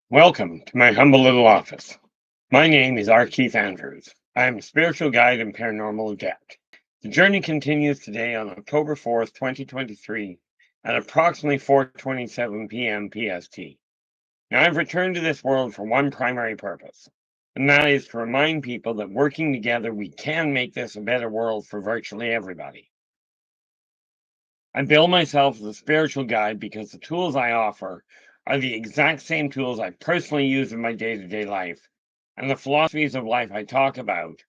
Welcome to my humble little office. My name is R. Keith Andrews. I am a spiritual guide and paranormal adept. The journey continues today on October 4th, 2023, at approximately 4:27 p.m. PST. Now, I've returned to this world for one primary purpose, and that is to remind people that working together, we can make this a better world for virtually everybody. I bill myself as a spiritual guide because the tools I offer are the exact same tools I personally use in my day-to-day life, and the philosophies of life I talk about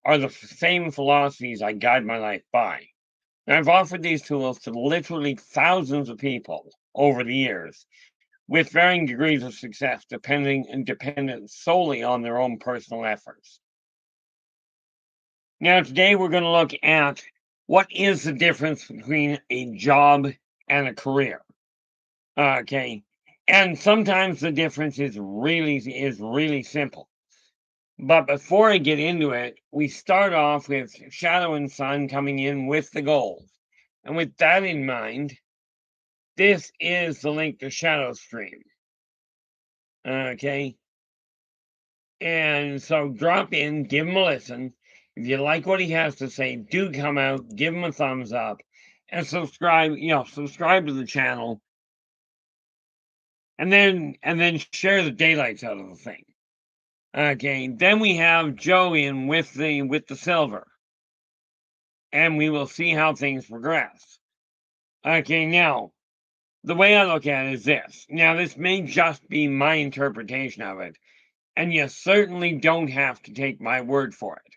are the same philosophies I guide my life by. And I've offered these tools to literally thousands of people over the years, with varying degrees of success, dependent solely on their own personal efforts. Now, today we're going to look at what is the difference between a job and a career. Okay. And sometimes the difference is really simple. But before I get into it, we start off with shadow and sun coming in with the goals. And with that in mind, this is the link to Shadow Stream. Okay. And so drop in, give him a listen. If you like what he has to say, do come out, give him a thumbs up, and subscribe to the channel, and then share the daylights out of the thing. Okay, then we have Joe in with the silver, and we will see how things progress. Okay, now the way I look at it is this. Now, this may just be my interpretation of it, and you certainly don't have to take my word for it.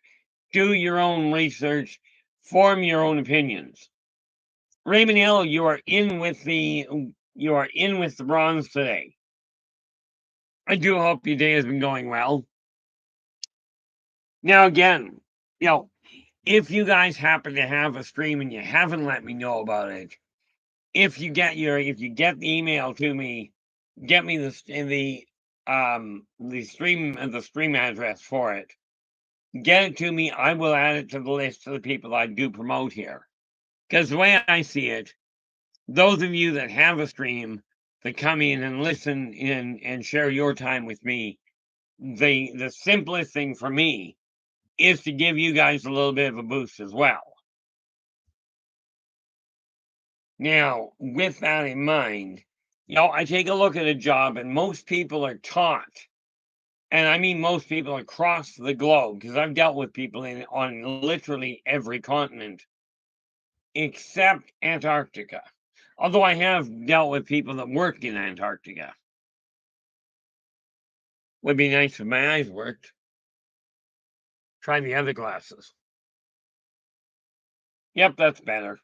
Do your own research, form your own opinions. Raymond Hill, you are in with the bronze today. I do hope your day has been going well. Now again, if you guys happen to have a stream and you haven't let me know about it, if you get the email to me, get me the stream address for it. Get it to me. I will add it to the list of the people I do promote here. Because the way I see it, those of you that have a stream that come in and listen in and share your time with me, the simplest thing for me is to give you guys a little bit of a boost as well. Now, with that in mind, I take a look at a job, and most people are taught, and I mean most people across the globe, because I've dealt with people on literally every continent except Antarctica. Although I have dealt with people that work in Antarctica. Would be nice if my eyes worked. Try the other glasses. Yep, that's better.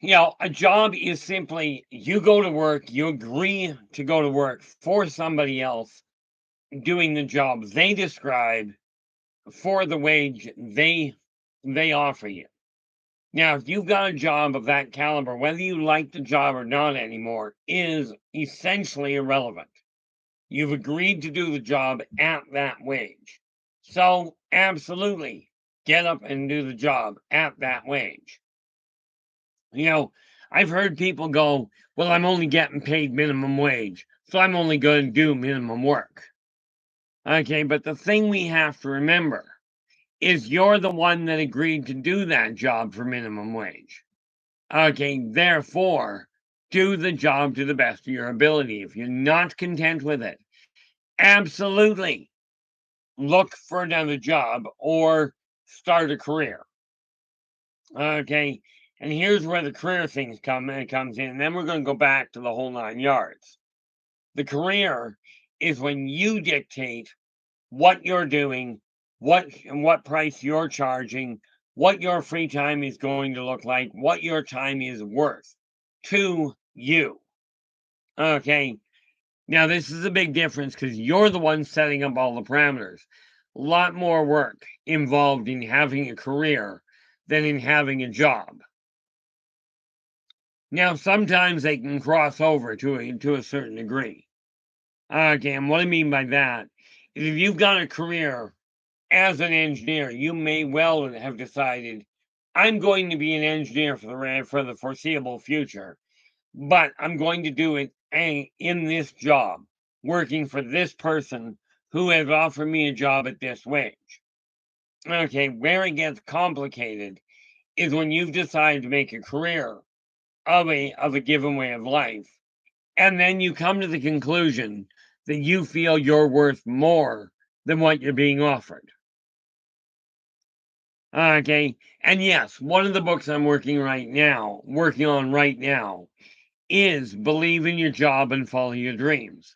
A job is simply you go to work, you agree to go to work for somebody else doing the job they describe for the wage they offer you. Now, if you've got a job of that caliber, whether you like the job or not anymore is essentially irrelevant. You've agreed to do the job at that wage. So, absolutely, get up and do the job at that wage. I've heard people go, well, I'm only getting paid minimum wage, so I'm only going to do minimum work. Okay, but the thing we have to remember is you're the one that agreed to do that job for minimum wage. Okay, therefore, do the job to the best of your ability. If you're not content with it, absolutely look for another job or start a career. Okay, and here's where the career things comes in. And then we're going to go back to the whole 9 yards. The career is when you dictate what you're doing, what price you're charging, what your free time is going to look like, what your time is worth to you. Okay. Now this is a big difference because you're the one setting up all the parameters. A lot more work involved in having a career than in having a job. Now, sometimes they can cross over to a certain degree. Okay, and what I mean by that is if you've got a career as an engineer, you may well have decided, I'm going to be an engineer for the foreseeable future, but I'm going to do it in this job, working for this person who has offered me a job at this wage. Okay, where it gets complicated is when you've decided to make a career of a given way of life, and then you come to the conclusion that you feel you're worth more than what you're being offered. Okay, and yes, one of the books I'm working on right now, is Believe in Your Job and Follow Your Dreams.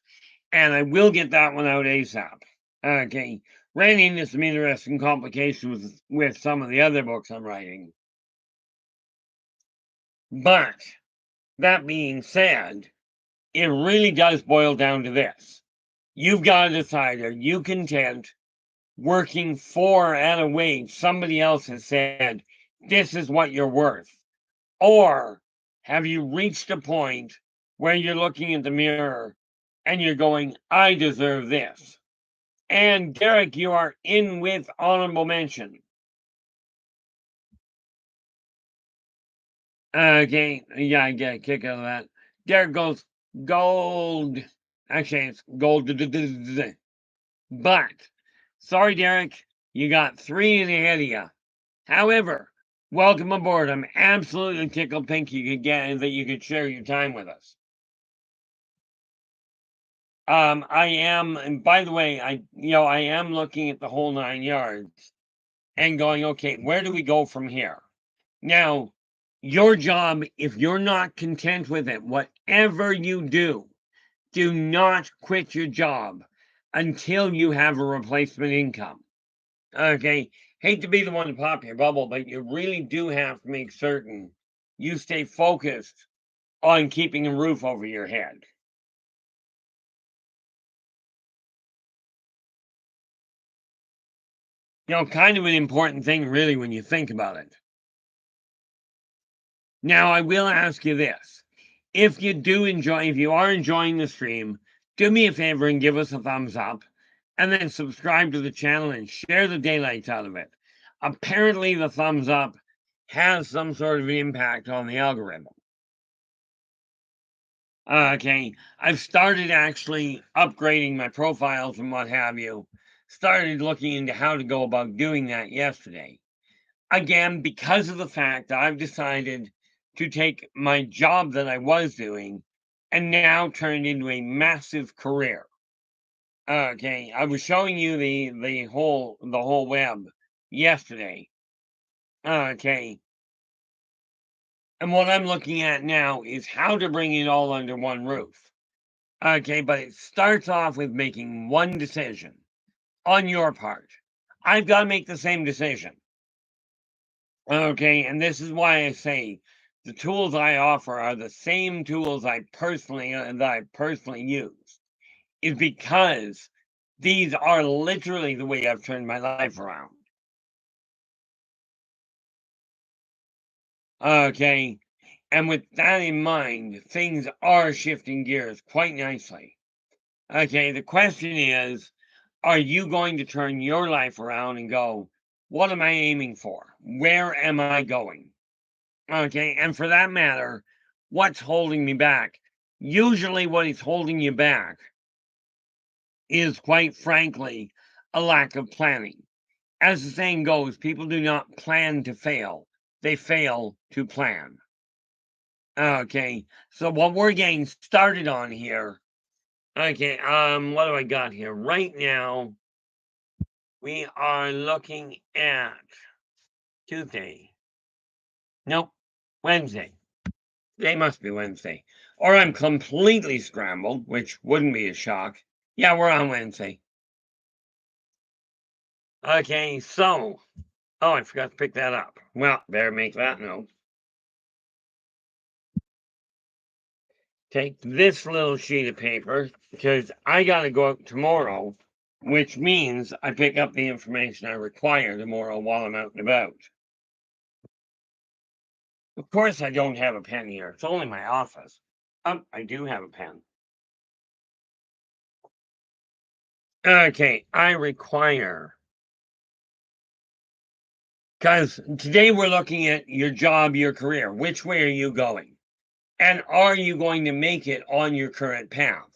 And I will get that one out ASAP. Okay, ran into some interesting complications with some of the other books I'm writing. But that being said, it really does boil down to this. You've got to decide, are you content working for at a wage somebody else has said, this is what you're worth? Or have you reached a point where you're looking in the mirror and you're going, I deserve this? And Derek, you are in with honorable mention. Okay, yeah, I get a kick out of that. Derek goes, gold. Actually, it's gold. But, sorry, Derek, you got 3 ahead of you. However, welcome aboard. I'm absolutely tickled pink you could get that you could share your time with us. I am, and by the way, I am looking at the whole 9 yards and going, okay, where do we go from here? Now, your job, if you're not content with it, whatever you do not quit your job until you have a replacement income. Okay, hate to be the one to pop your bubble, but you really do have to make certain you stay focused on keeping a roof over your head. Kind of an important thing, really, when you think about it. Now, I will ask you this. If you are enjoying the stream, do me a favor and give us a thumbs up, and then subscribe to the channel and share the daylights out of it. Apparently, the thumbs up has some sort of impact on the algorithm. Okay, I've started actually upgrading my profiles and what have you. Started looking into how to go about doing that yesterday. Again, because of the fact that I've decided to take my job that I was doing and now turn it into a massive career. Okay, I was showing you the whole web yesterday. Okay. And what I'm looking at now is how to bring it all under one roof. Okay, but it starts off with making one decision on your part. I've got to make the same decision. Okay, and this is why I say the tools I offer are the same tools I personally use. Is because these are literally the way I've turned my life around. Okay, and with that in mind, things are shifting gears quite nicely. Okay, the question is, are you going to turn your life around and go, what am I aiming for? Where am I going? Okay, and for that matter, what's holding me back? Usually what is holding you back is, quite frankly, a lack of planning. As the saying goes, people do not plan to fail. They fail to plan. Okay, so what we're getting started on here. Okay, what do I got here? Right now, we are looking at Tuesday. Nope, Wednesday. They must be Wednesday. Or I'm completely scrambled, which wouldn't be a shock. Yeah, we're on Wednesday. Okay, so. Oh, I forgot to pick that up. Well, better make that note. Take this little sheet of paper because I got to go out tomorrow, which means I pick up the information I require tomorrow while I'm out and about. Of course, I don't have a pen here. It's only my office. I do have a pen. Okay, I require. Because today we're looking at your job, your career. Which way are you going? And are you going to make it on your current path?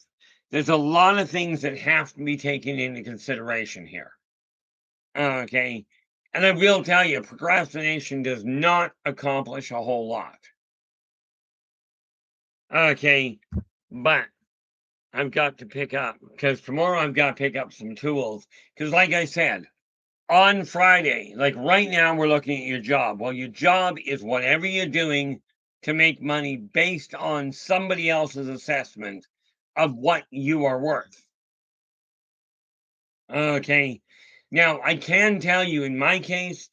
There's a lot of things that have to be taken into consideration here. Okay. And I will tell you, procrastination does not accomplish a whole lot. Okay. But I've got to pick up, because tomorrow I've got to pick up some tools. Because, like I said, on Friday, like right now, we're looking at your job. Well, your job is whatever you're doing to make money based on somebody else's assessment of what you are worth. Okay. Now, I can tell you in my case,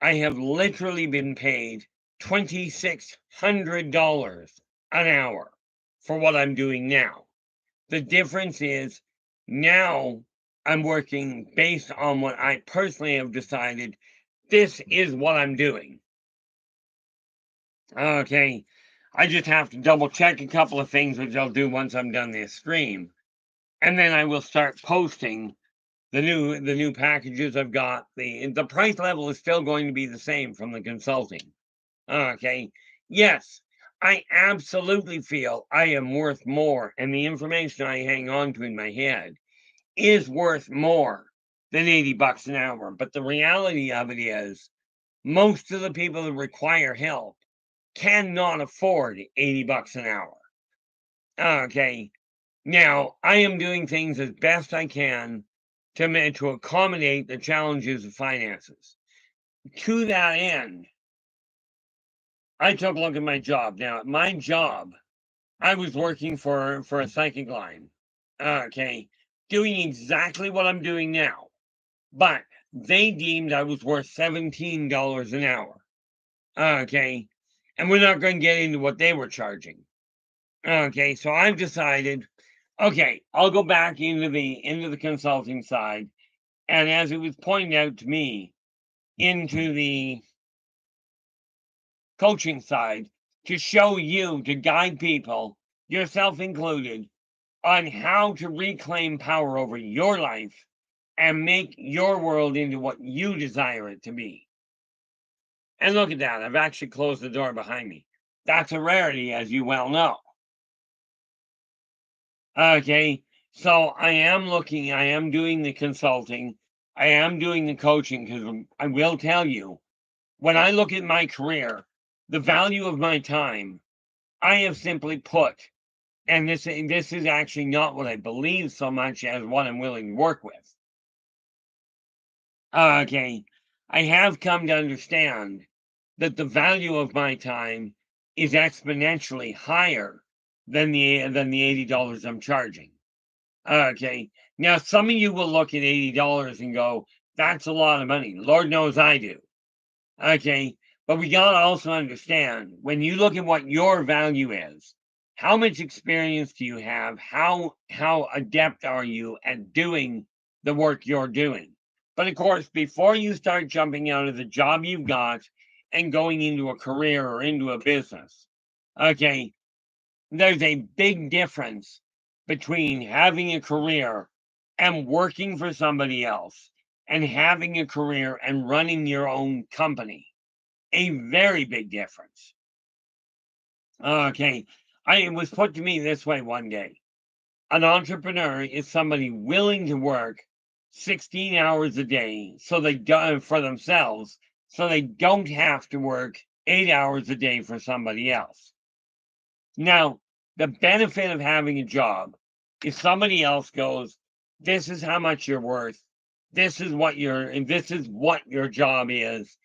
I have literally been paid $2,600 an hour for what I'm doing now. The difference is now I'm working based on what I personally have decided this is what I'm doing. Okay. I just have to double check a couple of things, which I'll do once I'm done this stream. And then I will start posting the new packages I've got. The price level is still going to be the same from the consulting. Okay. Yes, I absolutely feel I am worth more, and the information I hang on to in my head is worth more than $80 an hour. But the reality of it is, most of the people that require help cannot afford $80 an hour. Okay. Now, I am doing things as best I can to accommodate the challenges of finances. To that end, I took a look at my job. Now, at my job, I was working for a psychic line. Okay. Doing exactly what I'm doing now. But they deemed I was worth $17 an hour. Okay. And we're not going to get into what they were charging. Okay. So I've decided, okay, I'll go back into the consulting side. And as it was pointed out to me, into the coaching side, to show you, to guide people, yourself included, on how to reclaim power over your life and make your world into what you desire it to be. And look at that, I've actually closed the door behind me. That's a rarity, as you well know. Okay, so I am doing the consulting, I am doing the coaching, because I will tell you, when I look at my career, the value of my time, I have simply put, and this is actually not what I believe so much as what I'm willing to work with. Okay, I have come to understand that the value of my time is exponentially higher than the $80 I'm charging. Okay, now some of you will look at $80 and go, "That's a lot of money." Lord knows I do. Okay, but we gotta also understand, when you look at what your value is, how much experience do you have? How adept are you at doing the work you're doing? But of course, before you start jumping out of the job you've got and going into a career or into a business, okay, there's a big difference between having a career and working for somebody else, and having a career and running your own company. A very big difference. Okay, it was put to me this way one day. An entrepreneur is somebody willing to work 16 hours a day so they do for themselves, so they don't have to work 8 hours a day for somebody else. Now, the benefit of having a job is somebody else goes, "This is how much you're worth. This is what your job is.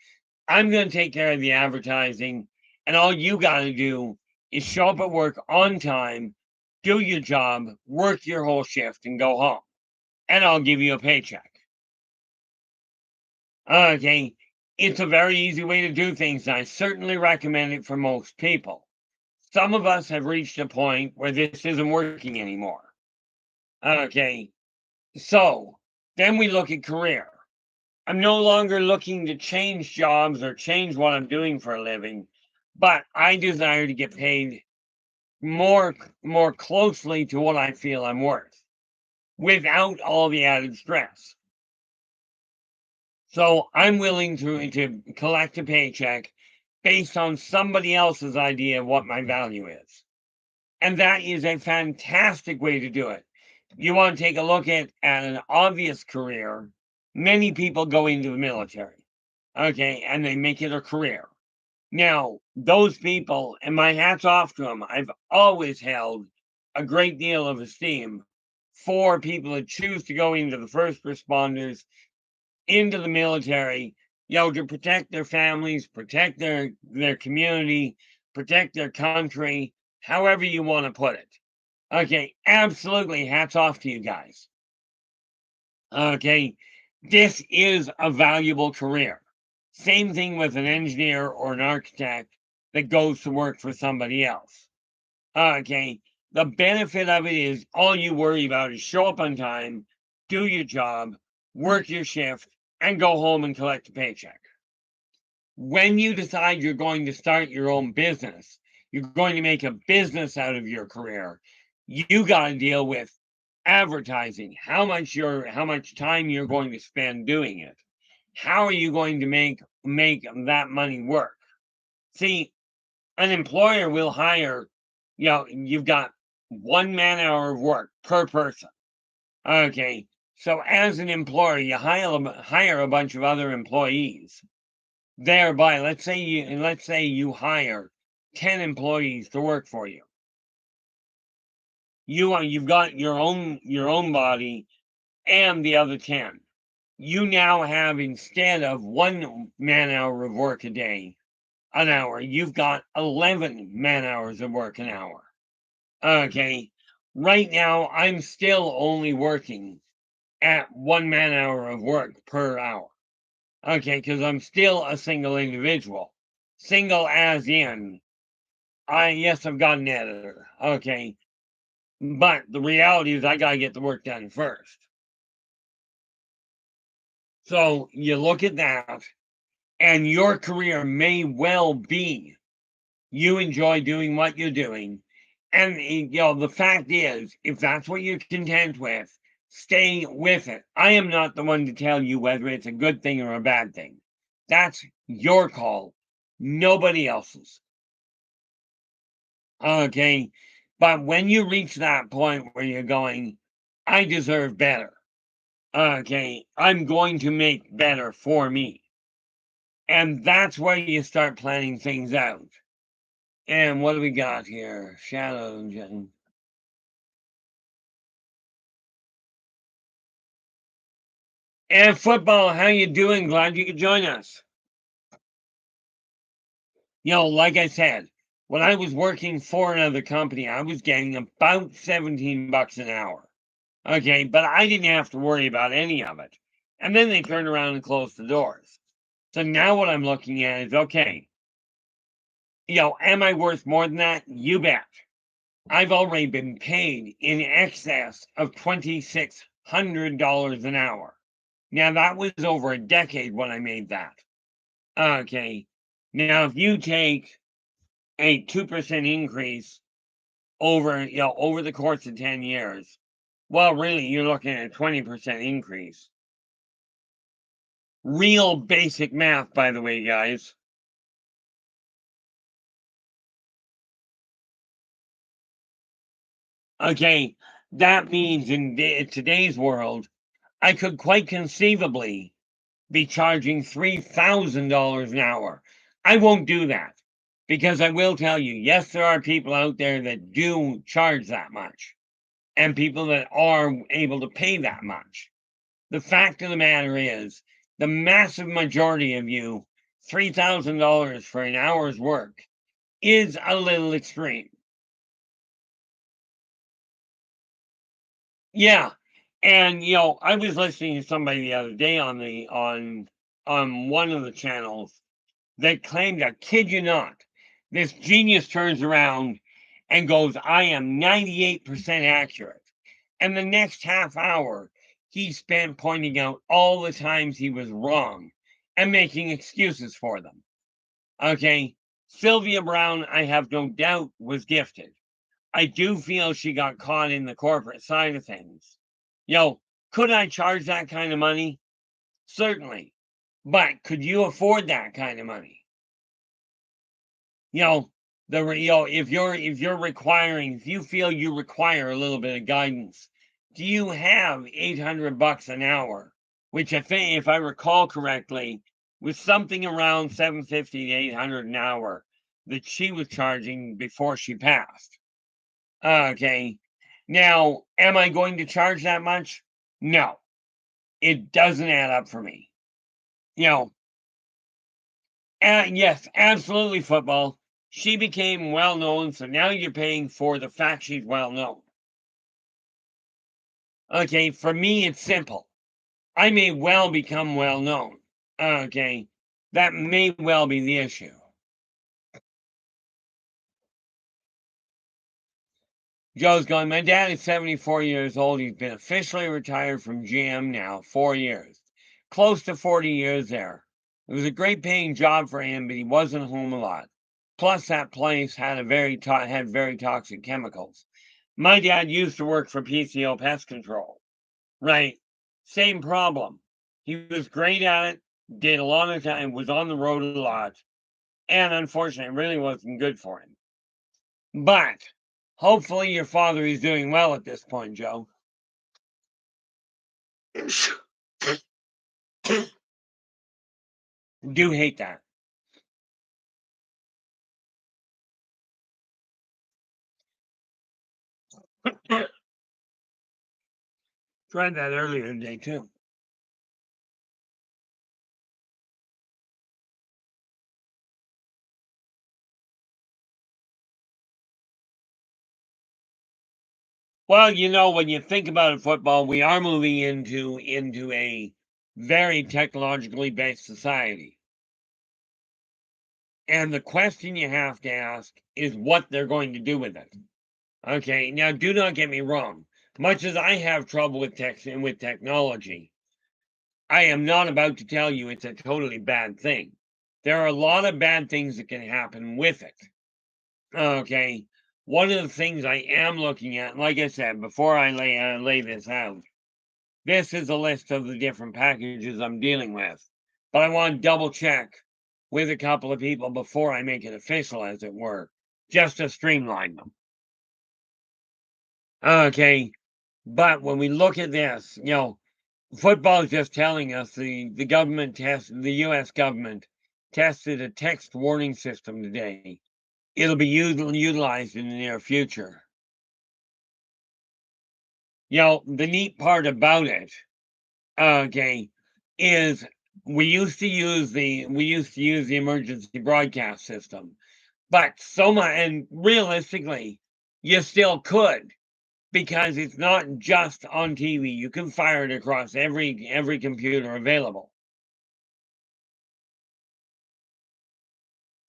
I'm going to take care of the advertising, and all you got to do is show up at work on time, do your job, work your whole shift, and go home, and I'll give you a paycheck." Okay, it's a very easy way to do things, and I certainly recommend it for most people. Some of us have reached a point where this isn't working anymore. Okay, so then we look at career. I'm no longer looking to change jobs or change what I'm doing for a living, but I desire to get paid more closely to what I feel I'm worth without all the added stress. So I'm willing to collect a paycheck based on somebody else's idea of what my value is. And that is a fantastic way to do it. You want to take a look at an obvious career. Many people go into the military, okay, and they make it a career. Now, those people, and my hat's off to them, I've always held a great deal of esteem for people that choose to go into the first responders, into the military, to protect their families, protect their community, protect their country, however you want to put it. Okay, absolutely, hats off to you guys. Okay, this is a valuable career. Same thing with an engineer or an architect that goes to work for somebody else. Okay, the benefit of it is all you worry about is show up on time, do your job, work your shift, and go home and collect a paycheck. When you decide you're going to start your own business, you're going to make a business out of your career, you got to deal with advertising, how much time you're going to spend doing it. How are you going to make that money work? See, an employer will hire, you've got 1 man hour of work per person. Okay, so as an employer, you hire a bunch of other employees. Thereby, let's say you hire 10 employees to work for you. You've got your own body and the other 10. You now have, instead of 1 man hour of work an hour, you've got 11 man hours of work an hour. Okay, right now I'm still only working at 1 man hour of work per hour. Okay, because I'm still a single individual. Single as in, yes, I've got an editor. Okay, but the reality is I gotta get the work done first. So you look at that, and your career may well be you enjoy doing what you're doing. And the fact is, if that's what you're content with, stay with it. I am not the one to tell you whether it's a good thing or a bad thing. That's your call, nobody else's. Okay, but when you reach that point where you're going, I deserve better. Okay, I'm going to make better for me. And that's where you start planning things out. And what do we got here? Shadow. And football, how you doing? Glad you could join us. Like I said, when I was working for another company, I was getting about $17 an hour. Okay, but I didn't have to worry about any of it. And then they turned around and closed the doors. So now what I'm looking at is, okay, am I worth more than that? You bet. I've already been paid in excess of $2,600 an hour. Now, that was over a decade when I made that. Okay. Now, if you take a 2% increase over the course of 10 years, well, really, you're looking at a 20% increase. Real basic math, by the way, guys. Okay, that means in today's world, I could quite conceivably be charging $3,000 an hour. I won't do that, because I will tell you, yes, there are people out there that do charge that much, and people that are able to pay that much. The fact of the matter is, the massive majority of you, $3,000 for an hour's work is a little extreme. Yeah. And I was listening to somebody the other day on one of the channels that claimed, I kid you not, this genius turns around and goes, I am 98% accurate. And the next half hour, he spent pointing out all the times he was wrong and making excuses for them. Okay. Sylvia Brown, I have no doubt, was gifted. I do feel she got caught in the corporate side of things. Could I charge that kind of money? Certainly. But could you afford that kind of money? if you feel you require a little bit of guidance, do you have $800 an hour? Which I think, if I recall correctly, was something around 750 to 800 an hour that she was charging before she passed. Okay. Now, am I going to charge that much? No, it doesn't add up for me. Yes, absolutely, football. She became well known, so now you're paying for the fact she's well known. Okay, for me, it's simple. I may well become well known. Okay, that may well be the issue. Joe's going, my dad is 74 years old. He's been officially retired from GM now 4 years. Close to 40 years there. It was a great paying job for him, but he wasn't home a lot. Plus, that place had very toxic chemicals. My dad used to work for PCO Pest Control. Right. Same problem. He was great at it, did a lot of time, was on the road a lot, and unfortunately, it really wasn't good for him. But hopefully, your father is doing well at this point, Joe. Do hate that. Tried that earlier today, too. Well, when you think about it, football, we are moving into a very technologically based society. And the question you have to ask is what they're going to do with it. Okay, now do not get me wrong. Much as I have trouble with text and with technology, I am not about to tell you it's a totally bad thing. There are a lot of bad things that can happen with it. Okay, one of the things I am looking at, like I said, before I lay this out, this is a list of the different packages I'm dealing with. But I want to double check with a couple of people before I make it official, as it were, just to streamline them. Okay, but when we look at this, football is just telling us the U.S. government tested a text warning system today. It'll be utilized in the near future. The neat part about it, okay, is we used to use the emergency broadcast system, but so much, and realistically, you still could, because it's not just on TV. You can fire it across every computer available.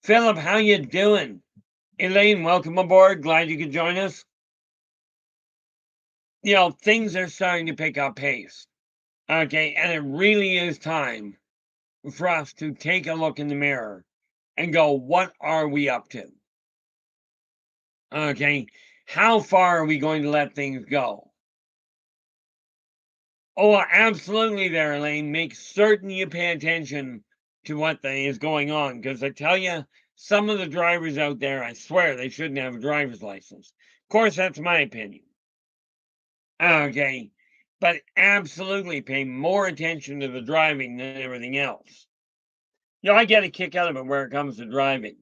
Philip, how you doing? Elaine, welcome aboard. Glad you could join us. Things are starting to pick up pace. Okay, and it really is time for us to take a look in the mirror and go, what are we up to? Okay, how far are we going to let things go? Oh, absolutely there, Elaine. Make certain you pay attention to what is going on, because I tell you, some of the drivers out there, I swear they shouldn't have a driver's license. Of course, that's my opinion. Okay, but absolutely pay more attention to the driving than everything else. I get a kick out of it where it comes to driving.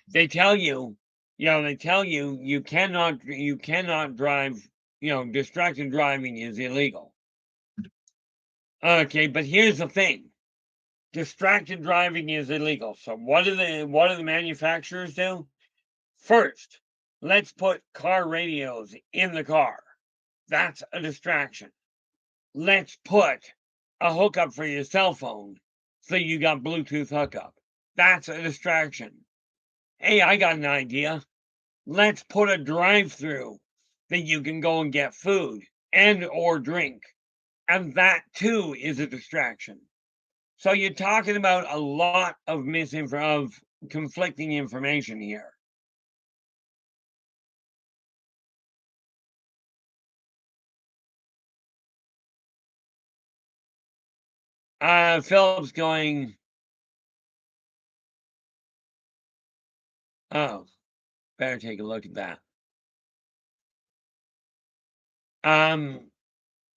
They tell you, you cannot drive, distracted driving is illegal. Okay, but here's the thing. Distracted driving is illegal. So what do the manufacturers do? First, let's put car radios in the car. That's a distraction. Let's put a hookup for your cell phone so you got Bluetooth hookup. That's a distraction. Hey, I got an idea. Let's put a drive-through that you can go and get food and or drink. And that too is a distraction. So you're talking about a lot of conflicting information here. Philip's going, oh, Better take a look at that.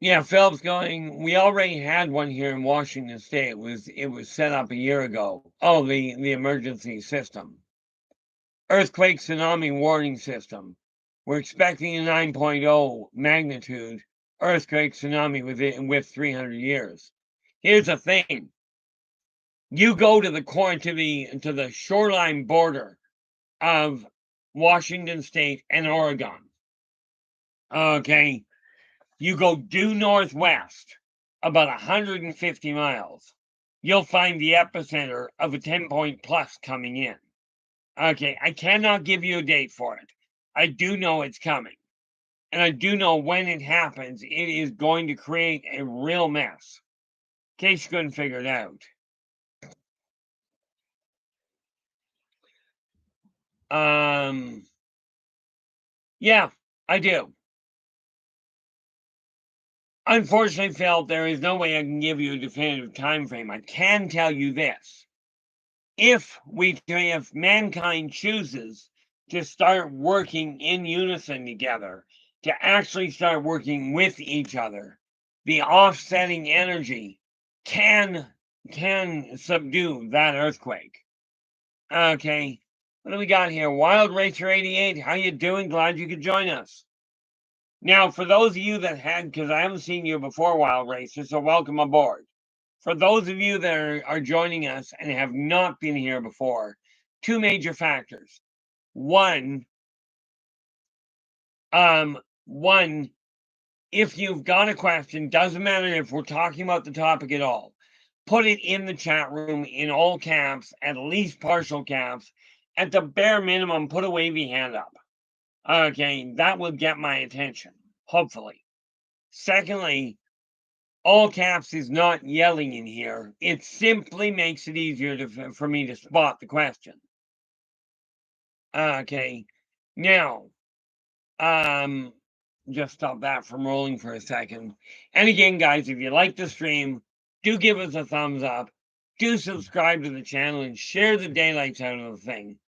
Yeah, Philip's going, we already had one here in Washington State. It was set up a year ago. Oh, the emergency system. Earthquake tsunami warning system. We're expecting a 9.0 magnitude earthquake tsunami with 300 years. Here's the thing. You go to the shoreline border of Washington State and Oregon. Okay. You go due northwest about 150 miles. You'll find the epicenter of a 10-point plus coming in. Okay, I cannot give you a date for it. I do know it's coming. And I do know when it happens, it is going to create a real mess. In case you couldn't figure it out. Yeah, I do. Unfortunately, Phil, there is no way I can give you a definitive time frame. I can tell you this. If mankind chooses to start working in unison together, to actually start working with each other, the offsetting energy can subdue that earthquake. Okay, what do we got here? Wild Racer 88, how you doing? Glad you could join us. Now, for those of you that because I haven't seen you before, Wild Racer, so welcome aboard. For those of you that are joining us and have not been here before, two major factors. One, if you've got a question, doesn't matter if we're talking about the topic at all, put it in the chat room in all caps, at least partial caps. At the bare minimum, put a wavy hand up. Okay, that will get my attention, hopefully. Secondly, all caps is not yelling in here. It simply makes it easier for me to spot the question. Okay, now, just stop that from rolling for a second. And again, guys, if you like the stream, do give us a thumbs up. Do subscribe to the channel and share the daylights out of the thing.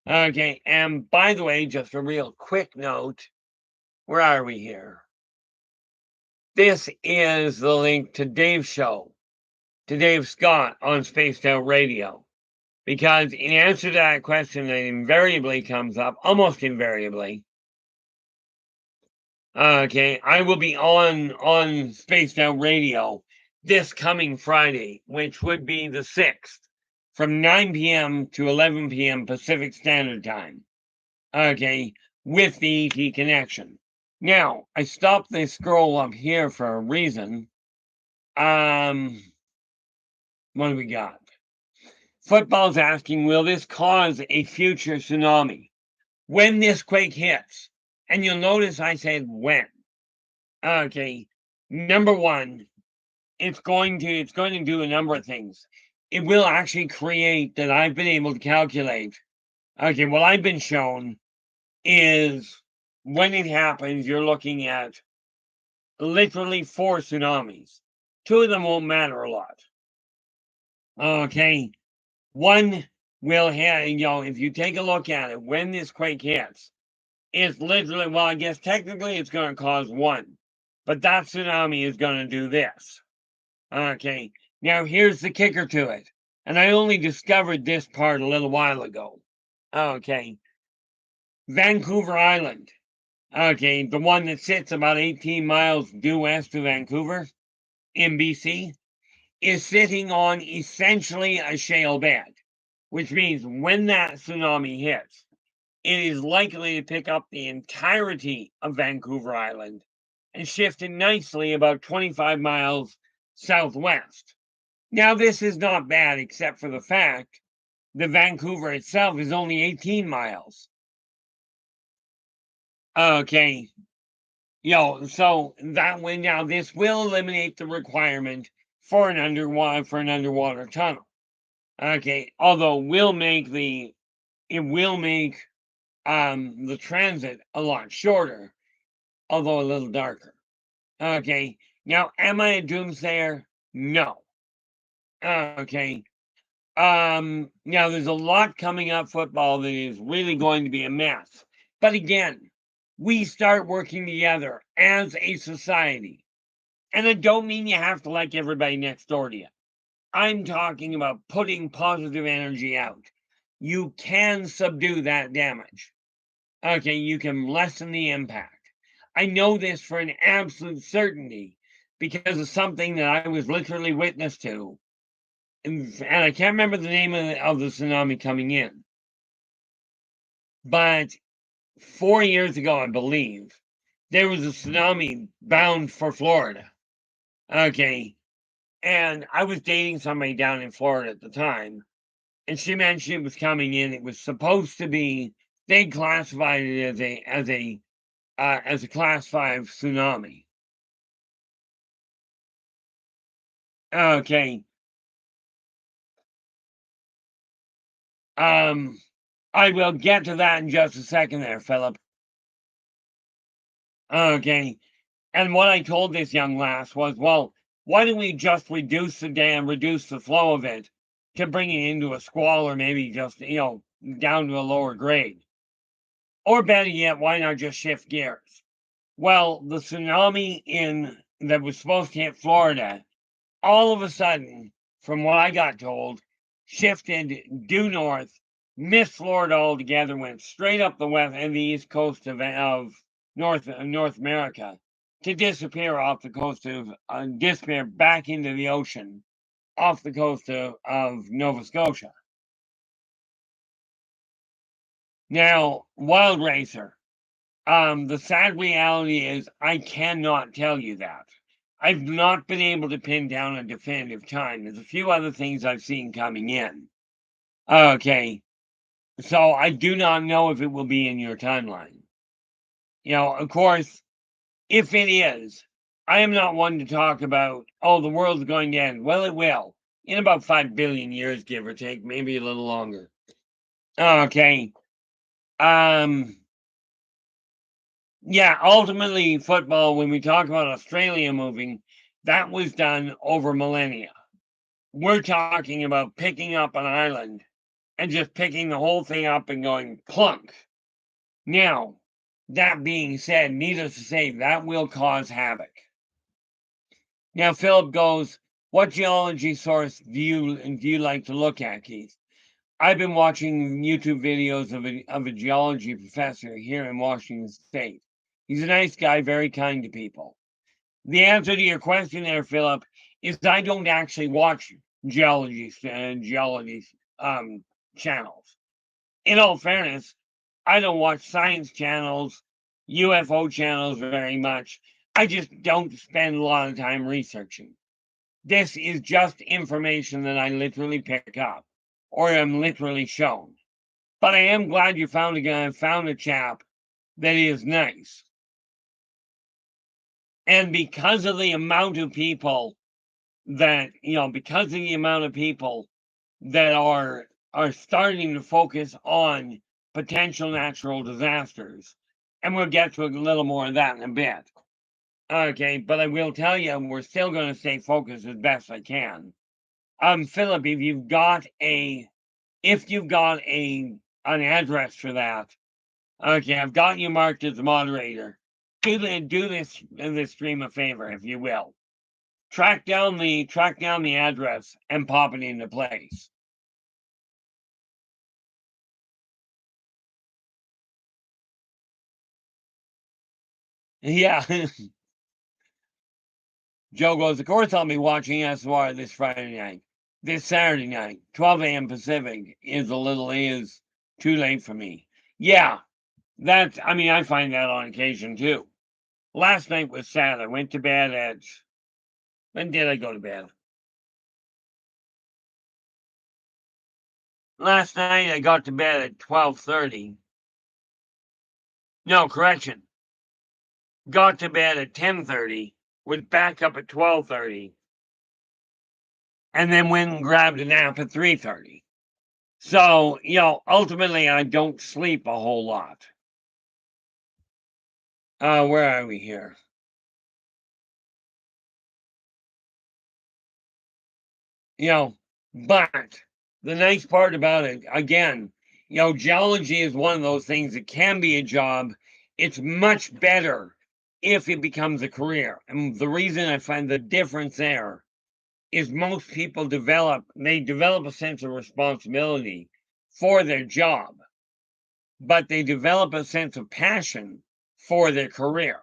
Okay, and by the way, just a real quick note. Where are we here? This is the link to Dave's show, to Dave Scott on Spaced Out Radio. Because in answer to that question that invariably comes up, almost invariably, okay, I will be on Spaced Out Radio this coming Friday, which would be the 6th, from 9 p.m. to 11 p.m. Pacific Standard Time. Okay, with the ET connection. Now, I stopped the scroll up here for a reason. What do we got? Football's asking, will this cause a future tsunami? When this quake hits, and you'll notice I said when. Okay, number one, it's going to do a number of things. It will actually create, that I've been able to calculate. Okay, what I've been shown is when it happens, you're looking at literally 4 tsunamis. 2 of them won't matter a lot. Okay, one will have, if you take a look at it, when this quake hits, it's literally, well, I guess technically it's going to cause 1, but that tsunami is going to do this. Okay, now here's the kicker to it, and I only discovered this part a little while ago. Okay, Vancouver Island. Okay, the one that sits about 18 miles due west of Vancouver in BC is sitting on essentially a shale bed, which means when that tsunami hits, it is likely to pick up the entirety of Vancouver Island and shift it nicely about 25 miles southwest. Now, this is not bad, except for the fact that Vancouver itself is only 18 miles. Okay, so that way, now this will eliminate the requirement for an underwater tunnel. Okay, although it will make the transit a lot shorter, although a little darker. Okay, now am I a doomsayer? No. Okay. Now there's a lot coming up football that is really going to be a mess. But again, we start working together as a society. And I don't mean you have to like everybody next door to you. I'm talking about putting positive energy out. You can subdue that damage. Okay, you can lessen the impact. I know this for an absolute certainty because of something that I was literally witness to. And I can't remember the name of the tsunami coming in. But 4 years ago, I believe, there was a tsunami bound for Florida. Okay. And I was dating somebody down in Florida at the time. And she mentioned it was coming in. It was supposed to be, they classified it as a class 5 tsunami. Okay. I will get to that in just a second there, Philip. Okay. And what I told this young lass was, well, why don't we just reduce the dam, reduce the flow of it to bring it into a squall or maybe just, down to a lower grade? Or better yet, why not just shift gears? Well, the tsunami that was supposed to hit Florida, all of a sudden, from what I got told, shifted due north, missed Florida altogether, went straight up the west and the east coast of North America to disappear off the coast of disappear back into the ocean off the coast of Nova Scotia. Now, Wild Racer, the sad reality is I cannot tell you that. I've not been able to pin down a definitive time. There's a few other things I've seen coming in. Okay. So I do not know if it will be in your timeline. Of course, if it is, I am not one to talk about, oh, the world's going to end. Well, it will. In about 5 billion years, give or take, maybe a little longer. Okay. Yeah, ultimately, football, when we talk about Australia moving, that was done over millennia. We're talking about picking up an island and just picking the whole thing up and going plunk. Now, that being said, needless to say, that will cause havoc. Now, Philip goes, what geology source do you like to look at, Keith? I've been watching YouTube videos of a geology professor here in Washington State. He's a nice guy, very kind to people. The answer to your question there, Philip, is I don't actually watch geology channels. In all fairness, I don't watch science channels, UFO channels very much. I just don't spend a lot of time researching. This is just information that I literally pick up or am literally shown. But I am glad you found a chap that is nice. And because of the amount of people that are starting to focus on potential natural disasters, and we'll get to a little more of that in a bit. Okay, but I will tell you, we're still going to stay focused as best I can. Philip, if you've got an address for that, okay, I've got you marked as a moderator. Do this stream a favor, if you will. Track down the address and pop it into place. Yeah. Joe goes, of course I'll be watching SWR this Friday night. This Saturday night, 12 a.m. Pacific, is too late for me. Yeah, I find that on occasion too. Last night was sad. I went to bed when did I go to bed? Last night I got to bed at 12:30. No, correction. Got to bed at 10:30, was back up at 12:30, and then went and grabbed a nap at 3:30. So, ultimately I don't sleep a whole lot. Where are we here? But the nice part about it, again, Geology is one of those things that can be a job. It's much better if it becomes a career. And the reason I find the difference there is most people develop a sense of responsibility for their job, but they develop a sense of passion for their career.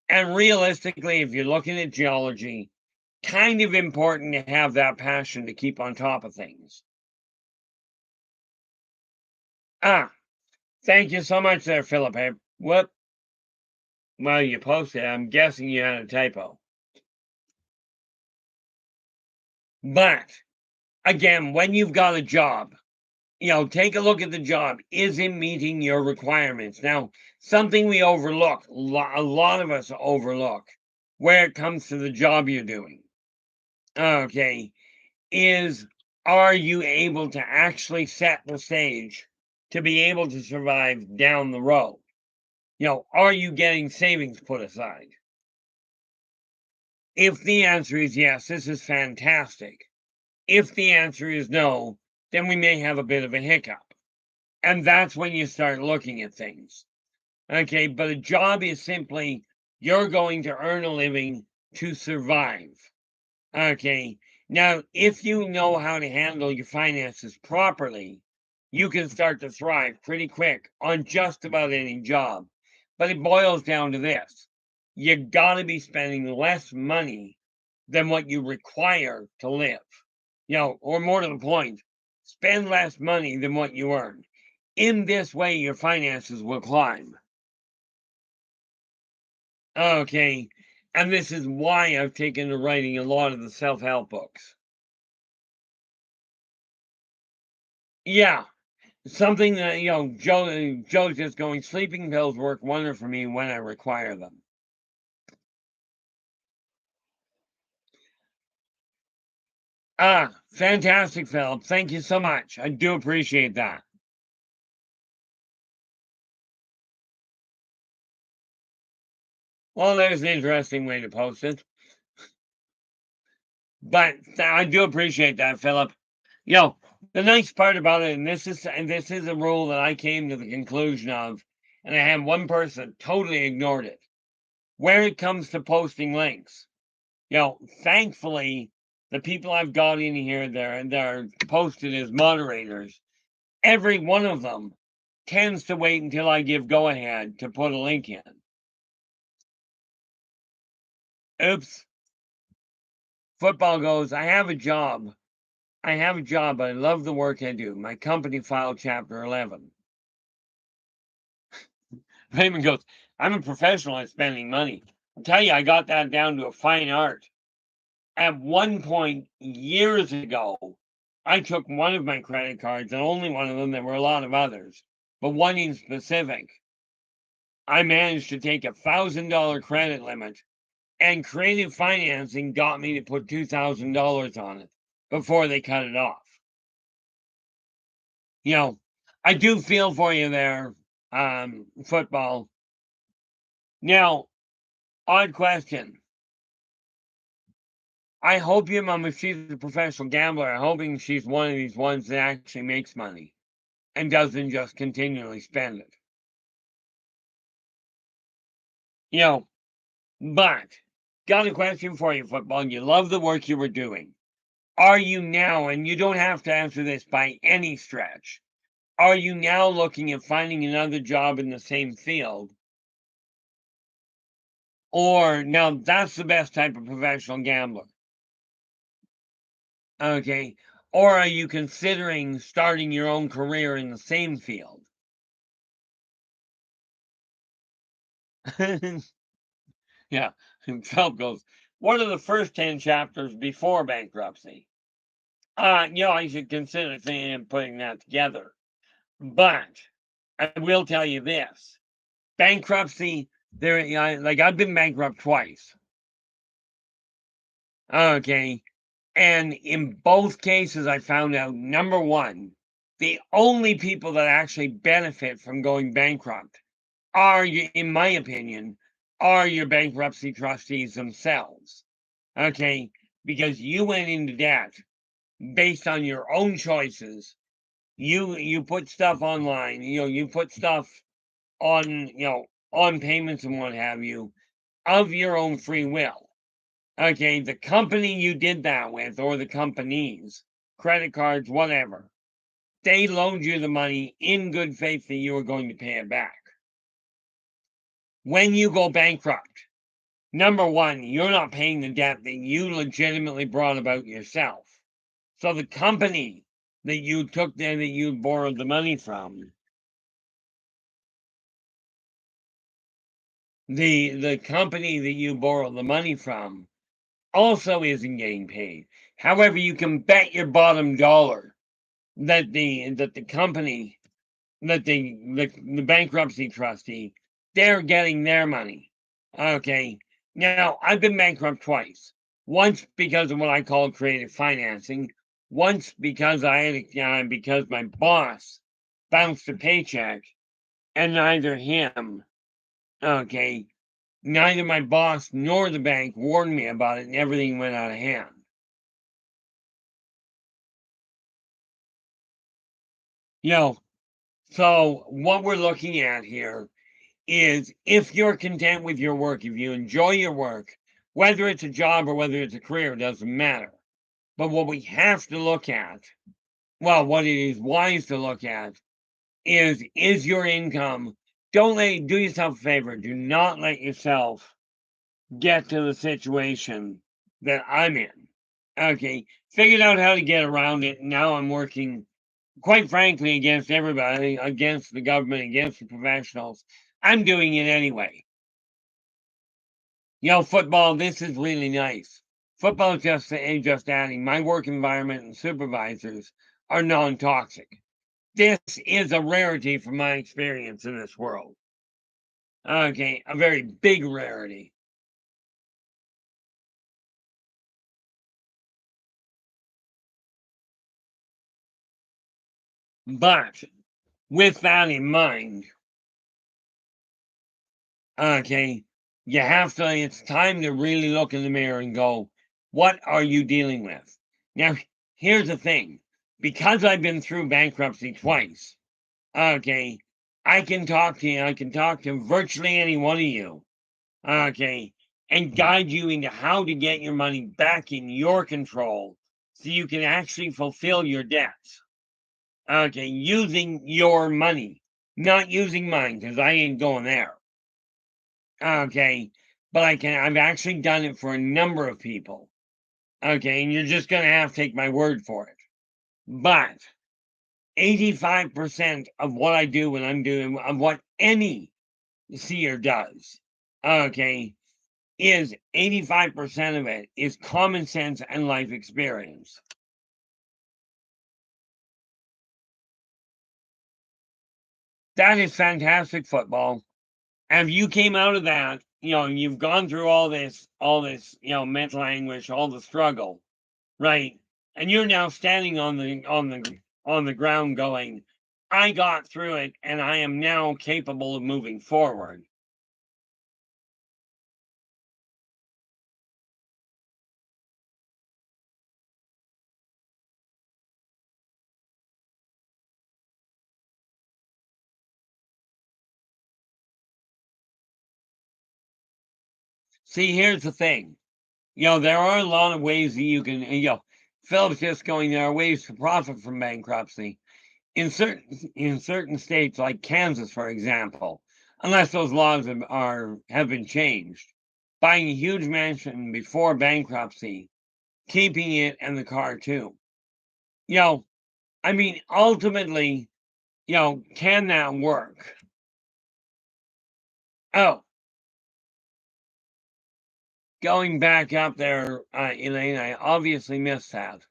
And realistically, if you're looking at geology, kind of important to have that passion to keep on top of things. Thank you so much there, Philip. What? Well, you posted. I'm guessing you had a typo. But again, when you've got a job, take a look at the job. Is it meeting your requirements? Now, something we overlook, a lot of us overlook, where it comes to the job you're doing. Okay, are you able to actually set the stage to be able to survive down the road? Are you getting savings put aside? If the answer is yes, this is fantastic. If the answer is no, then we may have a bit of a hiccup. And that's when you start looking at things. Okay, but a job is simply you're going to earn a living to survive. Okay, now if you know how to handle your finances properly, you can start to thrive pretty quick on just about any job. But it boils down to this: you got to be spending less money than what you require to live. Or more to the point, spend less money than what you earn. In this way, your finances will climb. Okay, and this is why I've taken to writing a lot of the self-help books. Yeah, something that, Joe's just going, sleeping pills work wonder for me when I require them. Fantastic, Philip. Thank you so much. I do appreciate that. Well, there's an interesting way to post it. But I do appreciate that, Philip. The nice part about it, and this is a rule that I came to the conclusion of, and I had one person totally ignored it. Where it comes to posting links, thankfully, the people I've got in here, they're posted as moderators. Every one of them tends to wait until I give go ahead to put a link in. Oops. Football goes, I have a job. I love the work I do. My company filed Chapter 11. Raymond goes, I'm a professional at spending money. I'll tell you, I got that down to a fine art. At one point, years ago, I took one of my credit cards, and only one of them. There were a lot of others, but one in specific. I managed to take $1,000 credit limit, and creative financing got me to put $2,000 on it before they cut it off. I do feel for you there, football. Now, odd question. I hope your mom, if she's a professional gambler, I'm hoping she's one of these ones that actually makes money and doesn't just continually spend it. But got a question for you, football. You love the work you were doing. Are you now, and you don't have to answer this by any stretch, are you now looking at finding another job in the same field? Or now that's the best type of professional gambler. Okay. Or are you considering starting your own career in the same field? Yeah. And Phelps goes, what are the first 10 chapters before bankruptcy? I should consider putting that together. But I will tell you this. Bankruptcy, I've been bankrupt twice. Okay. And in both cases, I found out, number one, the only people that actually benefit from going bankrupt in my opinion, are your bankruptcy trustees themselves. Okay. Because you went into debt based on your own choices. you put stuff online, you put stuff on, on payments and what have you, of your own free will. Okay, the company you did that with, or the companies, credit cards, whatever, they loaned you the money in good faith that you were going to pay it back. When you go bankrupt, number one, you're not paying the debt that you legitimately brought about yourself. So the company that you took there, that you borrowed the money from, the company that you borrowed the money from also isn't getting paid. However, you can bet your bottom dollar that the company, that the bankruptcy trustee, they're getting their money. Okay. Now, I've been bankrupt twice. Once because of what I call creative financing. Once because because my boss bounced a paycheck, and neither my boss nor the bank warned me about it, and everything went out of hand. So what we're looking at here is, if you're content with your work, if you enjoy your work, whether it's a job or whether it's a career, it doesn't matter. But what we have to look at, well, what it is wise to look at, is your income. Do yourself a favor. Do not let yourself get to the situation that I'm in. Okay, figured out how to get around it. Now I'm working, quite frankly, against everybody, against the government, against the professionals. I'm doing it anyway. Football, this is really nice. Football is just adding. My work environment and supervisors are non-toxic. This is a rarity from my experience in this world. Okay, a very big rarity. But with that in mind, okay, it's time to really look in the mirror and go, what are you dealing with? Now, here's the thing. Because I've been through bankruptcy twice, okay, I can talk to virtually any one of you, okay, and guide you into how to get your money back in your control so you can actually fulfill your debts. Okay, using your money, not using mine, because I ain't going there. Okay, but I've actually done it for a number of people. Okay, and you're just going to have to take my word for it. But 85% of what I do when I'm doing, of what any seer does, okay, is 85% of it is common sense and life experience. That is fantastic football. And if you came out of that, you've gone through all this, mental anguish, all the struggle, right? And you're now standing on the ground going, I got through it and I am now capable of moving forward. See, here's the thing. There are a lot of ways that you can, Philip's just going, there are ways to profit from bankruptcy. In certain states like Kansas, for example, unless those laws have been changed, buying a huge mansion before bankruptcy, keeping it and the car too. Ultimately, can that work? Oh, going back up there, Elaine, I obviously missed that.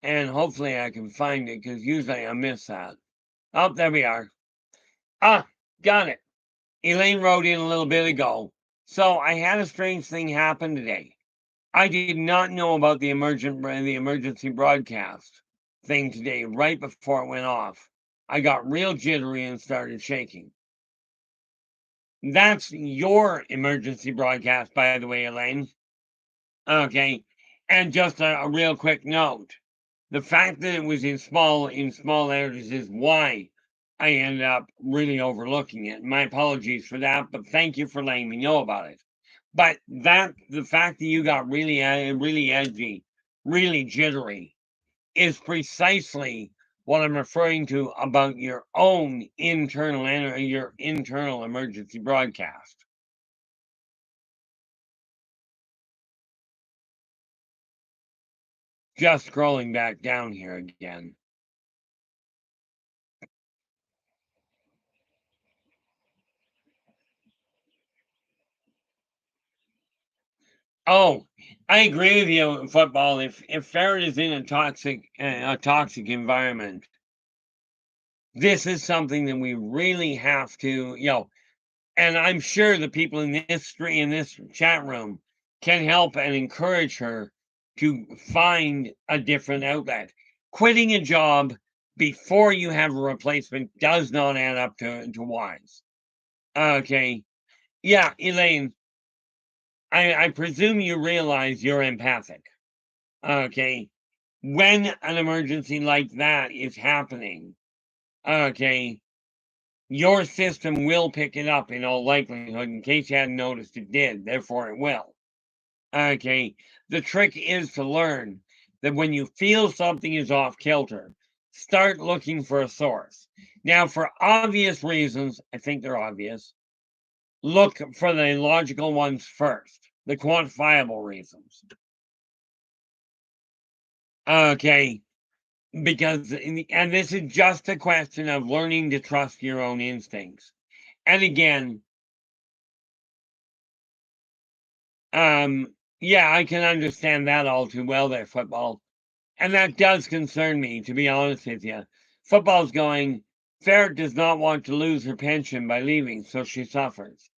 And hopefully I can find it, because usually I miss that. Oh, there we are. Ah, got it. Elaine wrote in a little bit ago. So I had a strange thing happen today. I did not know about the emergency broadcast thing today, right before it went off. I got real jittery and started shaking. That's your emergency broadcast, by the way, Elaine. Okay. And just a real quick note. The fact that it was in small letters is why I ended up really overlooking it. My apologies for that, but thank you for letting me know about it. But the fact that you got really edgy, really jittery, is precisely what I'm referring to about your own your internal emergency broadcast. Just scrolling back down here again. Oh, I agree with you. Football. If Ferret is in a toxic environment, this is something that we really have to, And I'm sure the people in this chat room can help and encourage her to find a different outlet. Quitting a job before you have a replacement does not add up to wise. Okay. Yeah, Elaine, I presume you realize you're empathic. Okay. When an emergency like that is happening, okay, your system will pick it up in all likelihood. In case you hadn't noticed, it did. Therefore, it will. Okay. The trick is to learn that when you feel something is off kilter, start looking for a source. Now, for obvious reasons, I think they're obvious, look for the logical ones first, the quantifiable reasons. Okay. Because, and this is just a question of learning to trust your own instincts. And again, yeah, I can understand that all too well there, football. And that does concern me, to be honest with you. Football's going, Ferret does not want to lose her pension by leaving, so she suffers.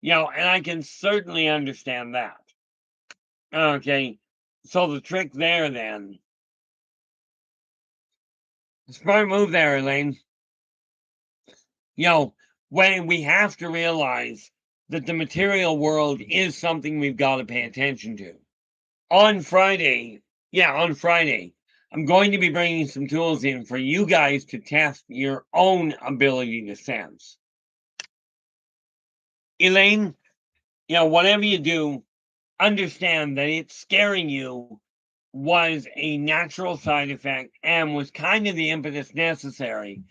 And I can certainly understand that. Okay, so the trick there then, smart move there, Elaine. When we have to realize that the material world is something we've got to pay attention to. On Friday, I'm going to be bringing some tools in for you guys to test your own ability to sense. Elaine, whatever you do, understand that it's scaring you was a natural side effect and was kind of the impetus necessary.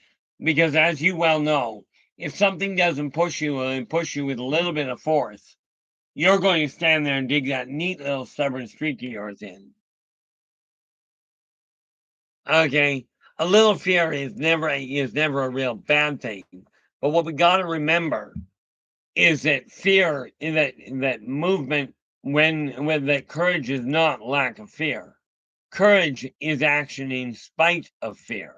Because as you well know, if something doesn't push you and push you with a little bit of force, you're going to stand there and dig that neat little stubborn streak of yours in. Okay, a little fear is never a real bad thing. But what we got to remember is that fear, that movement, when that courage is not lack of fear. Courage is action in spite of fear.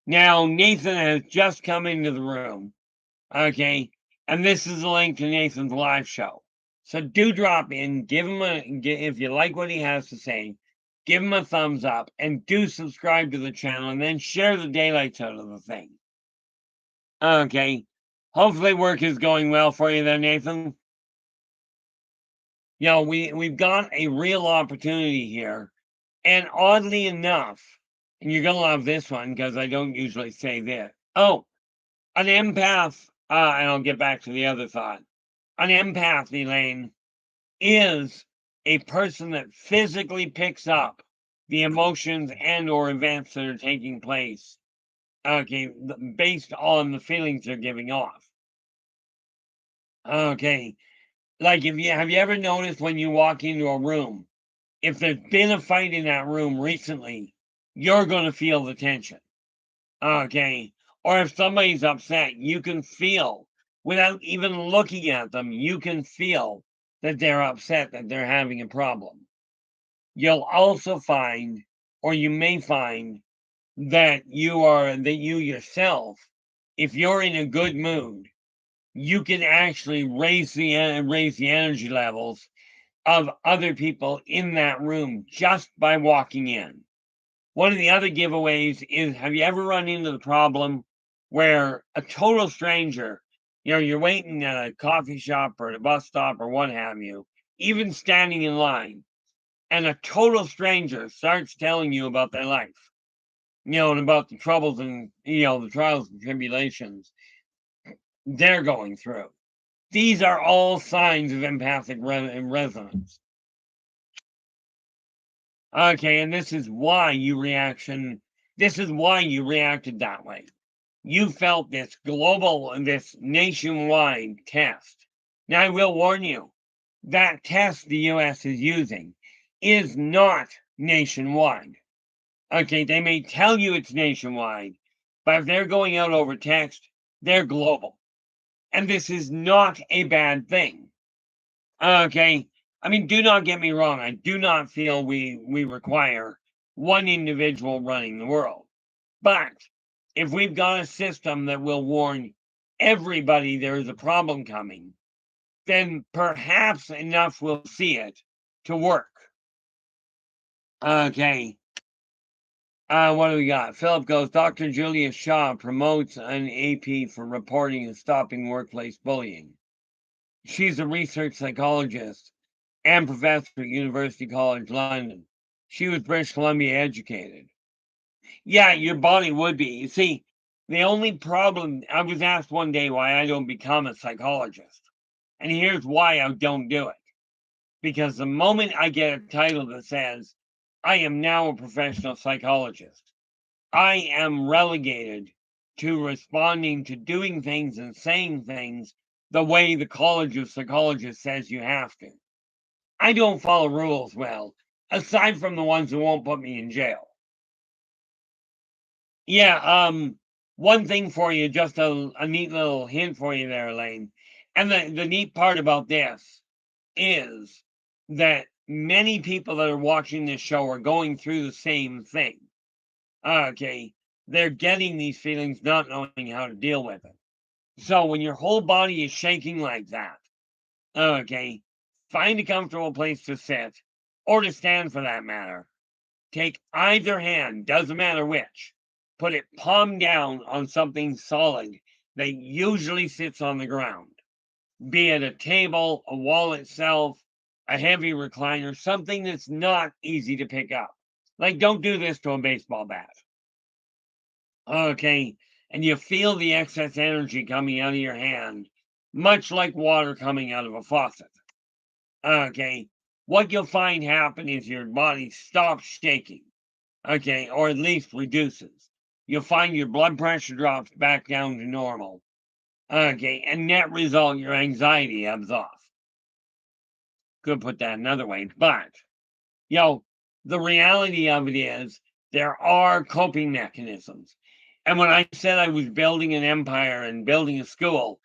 Now, Nathan has just come into the room. Okay, and this is a link to Nathan's live show. So do drop in, if you like what he has to say, give him a thumbs up, and do subscribe to the channel, and then share the daylights out of the thing. Okay, hopefully work is going well for you there, Nathan. We've got a real opportunity here, and oddly enough, and you're gonna love this one because I don't usually say this. Oh, an empath, and I'll get back to the other thought. An empath, Elaine, is a person that physically picks up the emotions and or events that are taking place, okay, based on the feelings they're giving off. Okay, like have you ever noticed when you walk into a room, if there's been a fight in that room recently, you're going to feel the tension. Okay, or if somebody's upset, you can feel, without even looking at them, you can feel that they're upset, that they're having a problem. You'll also find, or you may find, that you yourself, if you're in a good mood, you can actually raise the energy levels of other people in that room just by walking in. One of the other giveaways is, have you ever run into the problem where a total stranger You're waiting at a coffee shop or at a bus stop or what have you, even standing in line, and a total stranger starts telling you about their life, and about the troubles and, the trials and tribulations they're going through. These are all signs of empathic resonance. Okay, and this is why you reacted that way. You felt this nationwide test. Now, I will warn you, that test the US is using is not nationwide. Okay, they may tell you it's nationwide, but if they're going out over text, they're global. And this is not a bad thing. Okay, I mean, do not get me wrong. I do not feel we require one individual running the world. But if we've got a system that will warn everybody there is a problem coming, then perhaps enough will see it to work. Okay. What do we got? Philip goes, Dr. Julia Shaw promotes an AP for reporting and stopping workplace bullying. She's a research psychologist and professor at University College London. She was British Columbia educated. Yeah, your body would be. You see, the only problem, I was asked one day why I don't become a psychologist. And here's why I don't do it. Because the moment I get a title that says, I am now a professional psychologist, I am relegated to responding to doing things and saying things the way the College of Psychologists says you have to. I don't follow rules well, aside from the ones that won't put me in jail. Yeah, one thing for you, just a neat little hint for you there, Elaine. And the neat part about this is that many people that are watching this show are going through the same thing. Okay, they're getting these feelings, not knowing how to deal with it. So when your whole body is shaking like that, okay, find a comfortable place to sit, or to stand for that matter. Take either hand, doesn't matter which, put it palm down on something solid that usually sits on the ground, be it a table, a wall itself, a heavy recliner, something that's not easy to pick up. Like, don't do this to a baseball bat. Okay, and you feel the excess energy coming out of your hand, much like water coming out of a faucet. Okay, what you'll find happen is your body stops shaking. Okay, or at least reduces. You'll find your blood pressure drops back down to normal. Okay, and net result, your anxiety ebbs off. Could put that another way, but the reality of it is there are coping mechanisms. And when I said I was building an empire and building a school,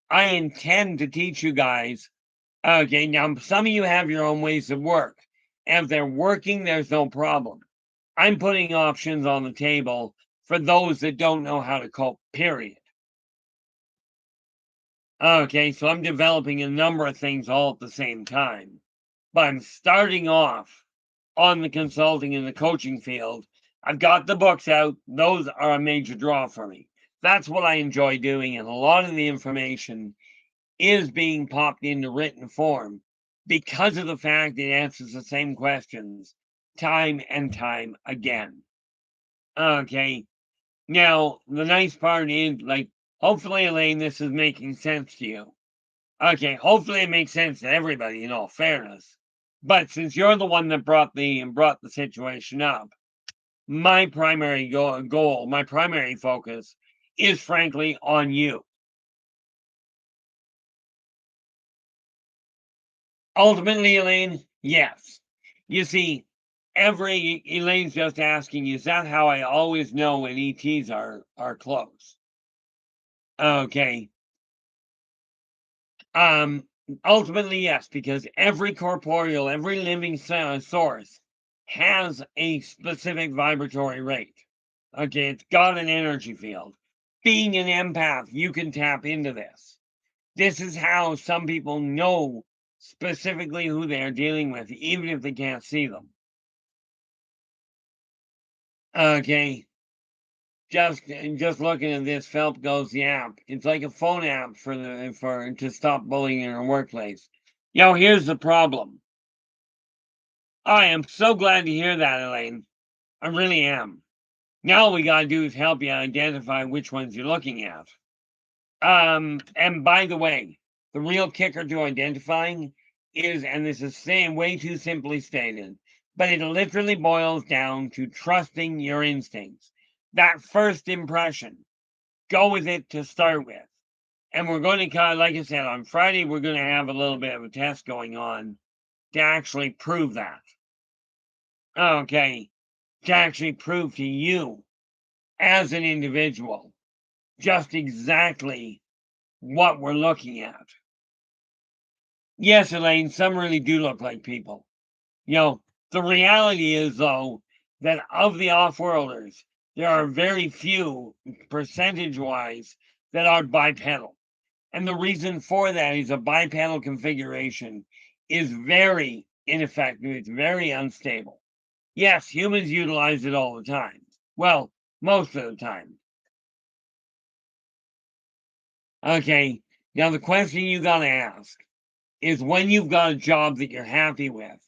I intend to teach you guys. Okay, now some of you have your own ways of work. If they're working, there's no problem. I'm putting options on the table for those that don't know how to cope, period. Okay, so I'm developing a number of things all at the same time. But I'm starting off on the consulting and the coaching field. I've got the books out. Those are a major draw for me. That's what I enjoy doing. And a lot of the information is being popped into written form because of the fact it answers the same questions time and time again. Okay. Now, the nice part is, hopefully, Elaine, this is making sense to you. Okay, hopefully it makes sense to everybody, in all fairness. But since you're the one that brought the situation up, my primary goal, my primary focus is frankly on you. Ultimately, Elaine, yes. You see, Elaine's just asking, is that how I always know when ETs are close? Okay. Ultimately, yes, because every corporeal, every living source has a specific vibratory rate. Okay, it's got an energy field. Being an empath, you can tap into this. This is how some people know specifically who they're dealing with, even if they can't see them. Okay. just looking at this, Phelps goes, the app. It's like a phone app to stop bullying in our workplace. Here's the problem. I am so glad to hear that, Elaine. I really am. Now all we gotta do is help you identify which ones you're looking at. And by the way, the real kicker to identifying is, and this is saying way too simply stated, but it literally boils down to trusting your instincts. That first impression, go with it to start with. And we're going to, like I said, on Friday, we're going to have a little bit of a test going on to actually prove that. Okay, to actually prove to you as an individual just exactly what we're looking at. Yes, Elaine, some really do look like people. The reality is, though, that of the off-worlders, there are very few, percentage-wise, that are bipedal. And the reason for that is a bipedal configuration is very ineffective. It's very unstable. Yes, humans utilize it all the time. Well, most of the time. Okay, now the question you gotta ask is, when you've got a job that you're happy with,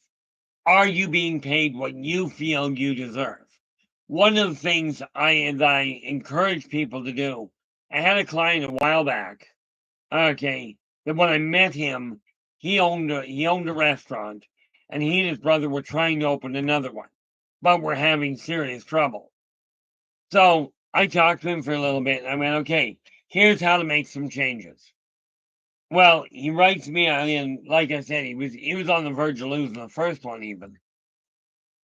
are you being paid what you feel you deserve? One of the things I encourage people to do, I had a client a while back, okay, that when I met him, he owned a restaurant, and he and his brother were trying to open another one, but were having serious trouble. So I talked to him for a little bit, and I went, okay, here's how to make some changes. Well, he writes me, and like I said, he was on the verge of losing the first one even.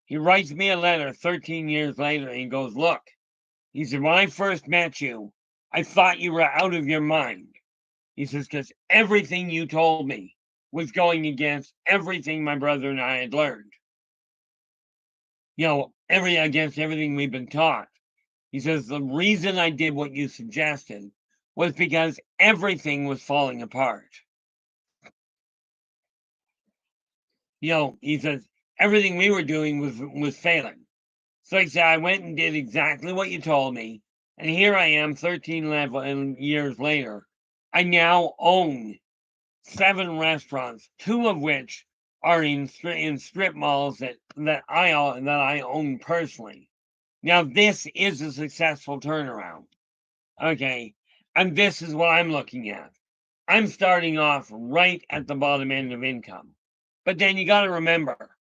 He writes me a letter 13 years later, and he goes, look, he said, when I first met you, I thought you were out of your mind. He says, because everything you told me was going against everything my brother and I had learned. Against everything we've been taught. He says, the reason I did what you suggested was because everything was falling apart. He says, everything we were doing was failing. So he said, I went and did exactly what you told me. And here I am 13 years later. I now own 7 restaurants, 2 of which are in strip malls that I own personally. Now, this is a successful turnaround. Okay. And this is what I'm looking at. I'm starting off right at the bottom end of income. But then you got to remember,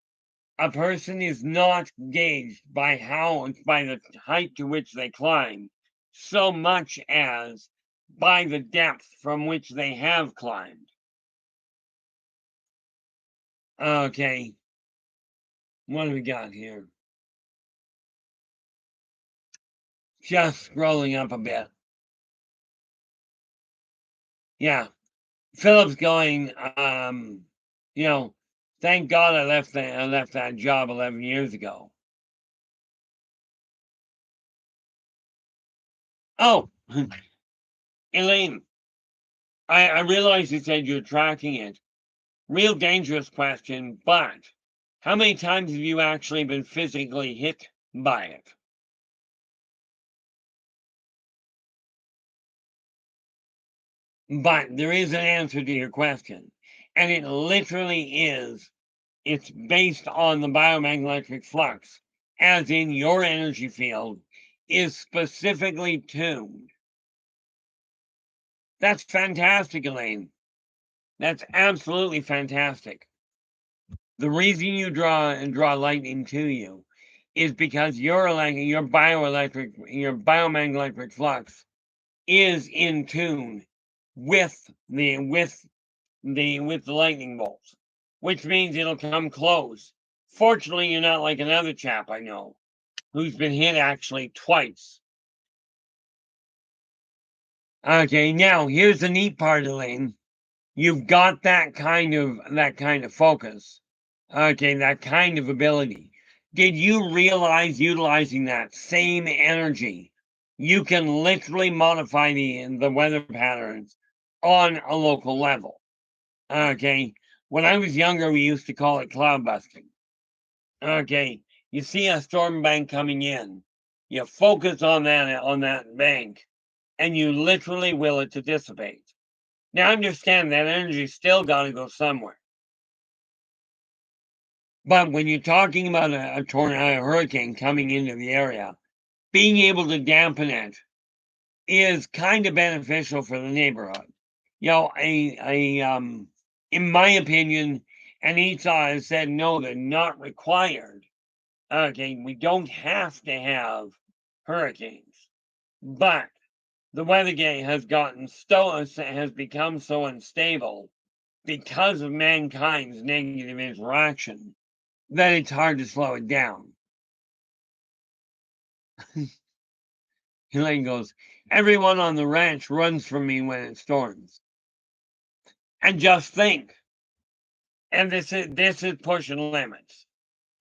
a person is not gauged by the height to which they climb, so much as by the depth from which they have climbed. Okay. What do we got here? Just scrolling up a bit. Yeah. Philip's going, thank God I left that job 11 years ago. Oh, Elaine, I realize you said you're tracking it. Real dangerous question, but how many times have you actually been physically hit by it? But there is an answer to your question, and it literally is. It's based on the biomagnetic flux, as in your energy field is specifically tuned. That's fantastic, Elaine. That's absolutely fantastic. The reason you draw lightning to you is because your biomagnetic flux is in tune with the lightning bolts, which means it'll come close. Fortunately, you're not like another chap I know who's been hit actually twice. Okay, now here's the neat part, Elaine. You've got that kind of focus. Okay, that kind of ability. Did you realize utilizing that same energy, you can literally modify the weather patterns on a local level? Okay, when I was younger, we used to call it cloud busting. Okay, you see a storm bank coming in. You focus on that bank, and you literally will it to dissipate. Now, understand that energy's still got to go somewhere. But when you're talking about a tornado, a hurricane coming into the area, being able to dampen it is kind of beneficial for the neighborhood. You know, in my opinion, and Esau has said no, they're not required. Okay, we don't have to have hurricanes, but the weather gate has become so unstable because of mankind's negative interaction that it's hard to slow it down. Elaine goes, everyone on the ranch runs from me when it storms. And just think, and this is pushing limits.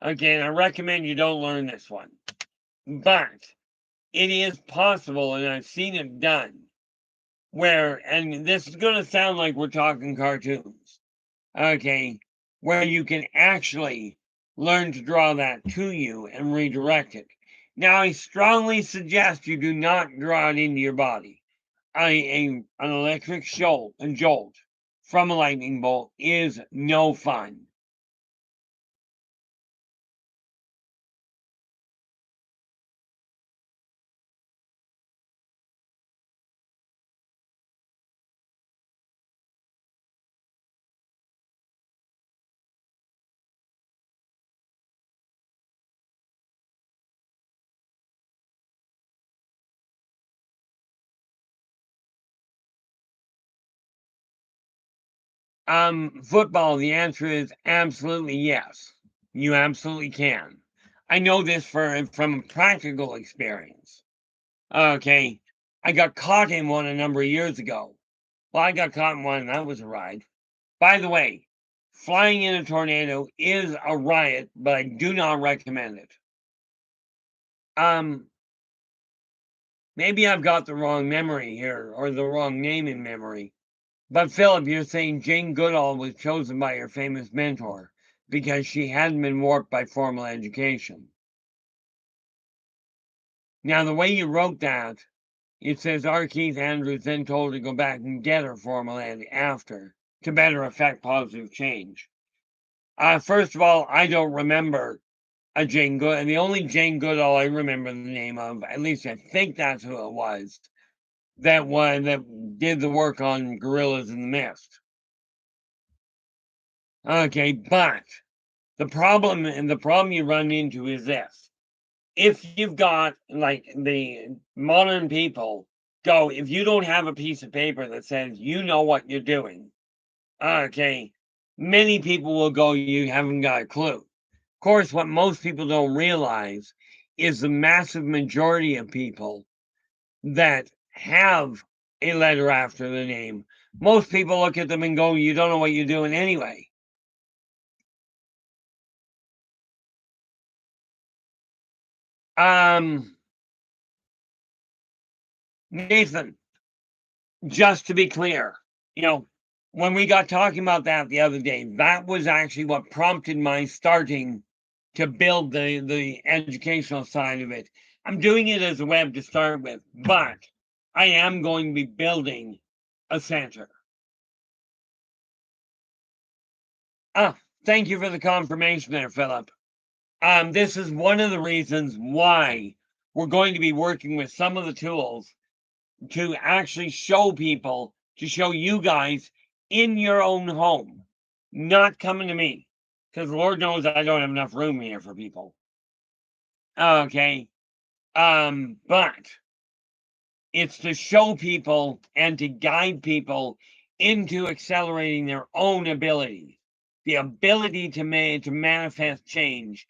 Again, I recommend you don't learn this one. But it is possible, and I've seen it done, where, and this is going to sound like we're talking cartoons, okay, where you can actually learn to draw that to you and redirect it. Now, I strongly suggest you do not draw it into your body. An electric jolt from a lightning bolt is no fun. Football, the answer is absolutely yes. You absolutely can. I know this from a practical experience. Okay, I got caught in one a number of years ago. Well, I got caught in one, and that was a ride. By the way, flying in a tornado is a riot, but I do not recommend it. Maybe I've got the wrong memory here, or the wrong name in memory. But Philip, you're saying Jane Goodall was chosen by your famous mentor because she hadn't been warped by formal education. Now, the way you wrote that, it says R. Keith Andrews then told her to go back and get her formal ed after to better affect positive change. First of all, I don't remember a Jane Goodall. The only Jane Goodall I remember the name of, at least I think that's who it was, that did the work on Gorillas in the Mist. Okay, but the problem you run into is this. If you've got, like, the modern people go, if you don't have a piece of paper that says you know what you're doing, okay, many people will go, you haven't got a clue. Of course, what most people don't realize is the massive majority of people that have a letter after the name, most people look at them and go, you don't know what you're doing anyway. Nathan, just to be clear, when we got talking about that the other day, that was actually what prompted my starting to build the educational side of it. I'm doing it as a web to start with, but I am going to be building a center. Thank you for the confirmation there, Philip. This is one of the reasons why we're going to be working with some of the tools to actually show people, to show you guys in your own home, not coming to me, because Lord knows I don't have enough room here for people. Okay. But it's to show people and to guide people into accelerating their own ability, the ability to manifest change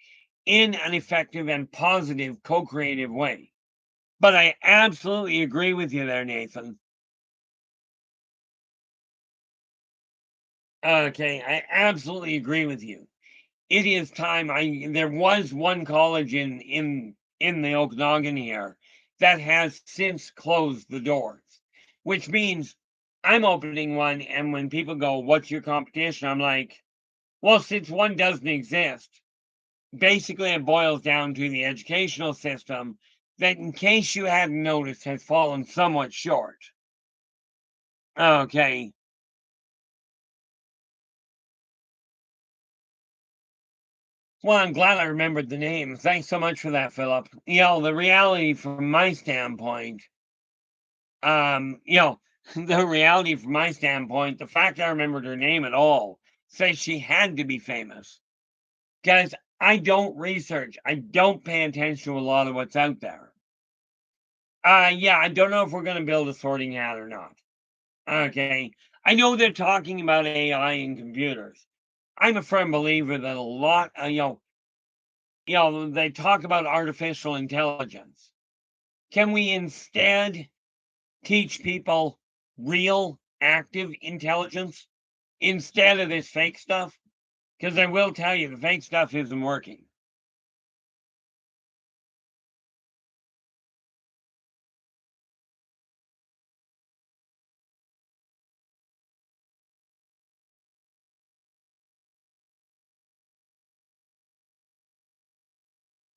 in an effective and positive co-creative way. But I absolutely agree with you there, Nathan. Okay, I absolutely agree with you. It is time. There was one college in the Okanagan here that has since closed the doors, which means I'm opening one. And when people go, "What's your competition?" I'm like, "Well, since one doesn't exist, basically it boils down to the educational system that, in case you hadn't noticed, has fallen somewhat short. Okay. Well, I'm glad I remembered the name. Thanks so much for that, Philip. The reality from my standpoint, you know, the reality from my standpoint, the fact I remembered her name at all says she had to be famous. Guys, I don't research. I don't pay attention to a lot of what's out there. Yeah, I don't know if we're going to build a sorting hat or not. Okay. I know they're talking about AI and computers. I'm a firm believer that a lot, they talk about artificial intelligence. Can we instead teach people real, active intelligence instead of this fake stuff? Because I will tell you, the fake stuff isn't working.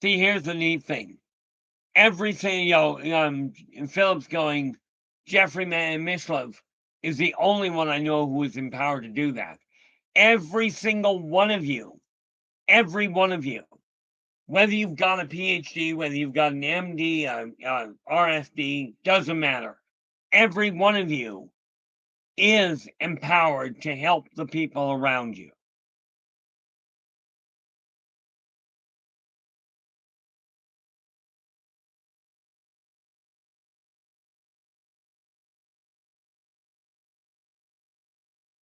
See, here's the neat thing. Everything, Philip's going, Jeffrey Mishlove is the only one I know who is empowered to do that. Every single one of you, every one of you, whether you've got a PhD, whether you've got an MD, RSD, doesn't matter. Every one of you is empowered to help the people around you.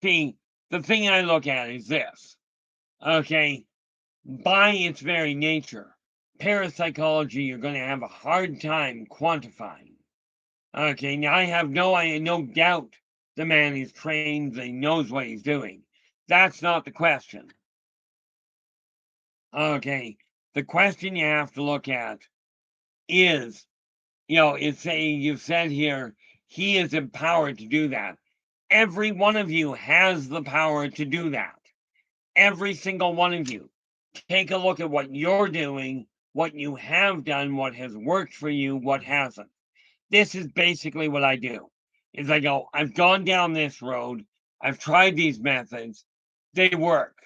See, the thing I look at is this, okay? By its very nature, parapsychology, you're going to have a hard time quantifying. Okay, now I have no doubt the man is trained, he knows what he's doing. That's not the question. Okay, the question you have to look at is, you've said here, he is empowered to do that. Every one of you has the power to do that. Every single one of you. Take a look at what you're doing, what you have done, what has worked for you, what hasn't. This is basically what I do. Is I go, I've gone down this road, I've tried these methods, they work.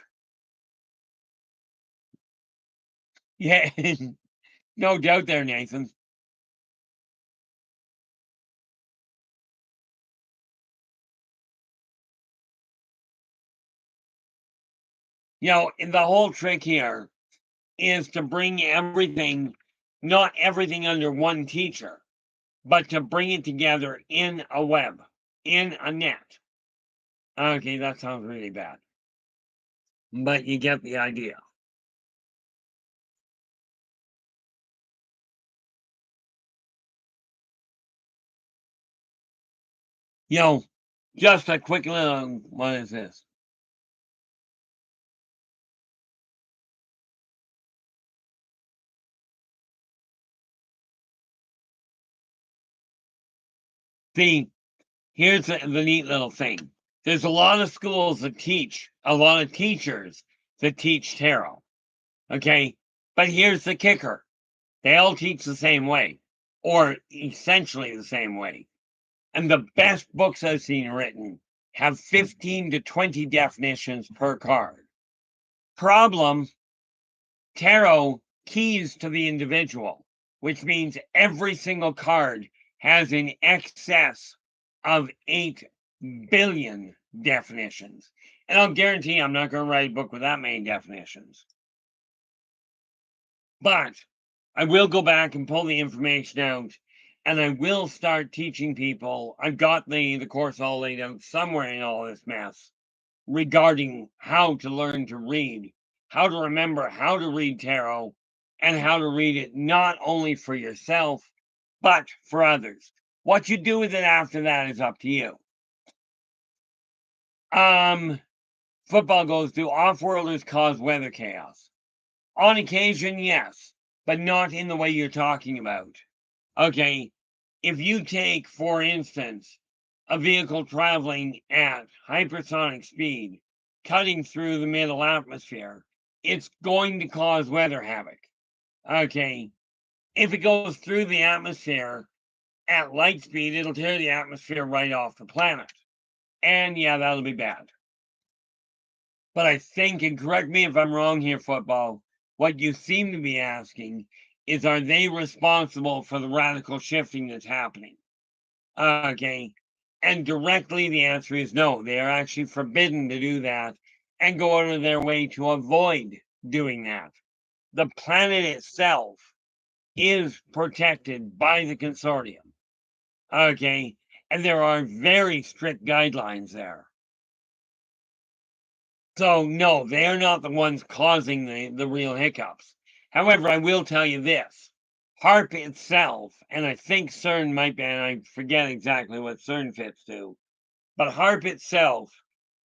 Yeah, no doubt there, Nathan. And the whole trick here is to bring everything, not everything under one teacher, but to bring it together in a web, in a net. Okay, that sounds really bad, but you get the idea. You know, just a quick little, what is this? See, here's the neat little thing. There's a lot of schools that teach, a lot of teachers that teach tarot. Okay. But here's the kicker. They all teach the same way, or essentially the same way. And the best books I've seen written have 15 to 20 definitions per card. Problem, tarot keys to the individual, which means every single card has in excess of 8 billion definitions. And I'll guarantee I'm not going to write a book with that many definitions. But I will go back and pull the information out, and I will start teaching people. I've got the course all laid out somewhere in all this mess regarding how to learn to read, how to remember how to read tarot, and how to read it not only for yourself, but for others. What you do with it after that is up to you. Football goes, do off-worlders cause weather chaos? On occasion, yes, but not in the way you're talking about. Okay, if you take, for instance, a vehicle traveling at hypersonic speed, cutting through the middle atmosphere, it's going to cause weather havoc. Okay, if it goes through the atmosphere at light speed, it'll tear the atmosphere right off the planet. And yeah, that'll be bad. But I think, and correct me if I'm wrong here, football, what you seem to be asking is, are they responsible for the radical shifting that's happening? Okay. And directly the answer is no. They are actually forbidden to do that and go out of their way to avoid doing that. The planet itself is protected by the consortium. Okay. And there are very strict guidelines there. So, no, they're not the ones causing the real hiccups. However, I will tell you this. HARP itself, and I think CERN might be, and I forget exactly what CERN fits to, but HARP itself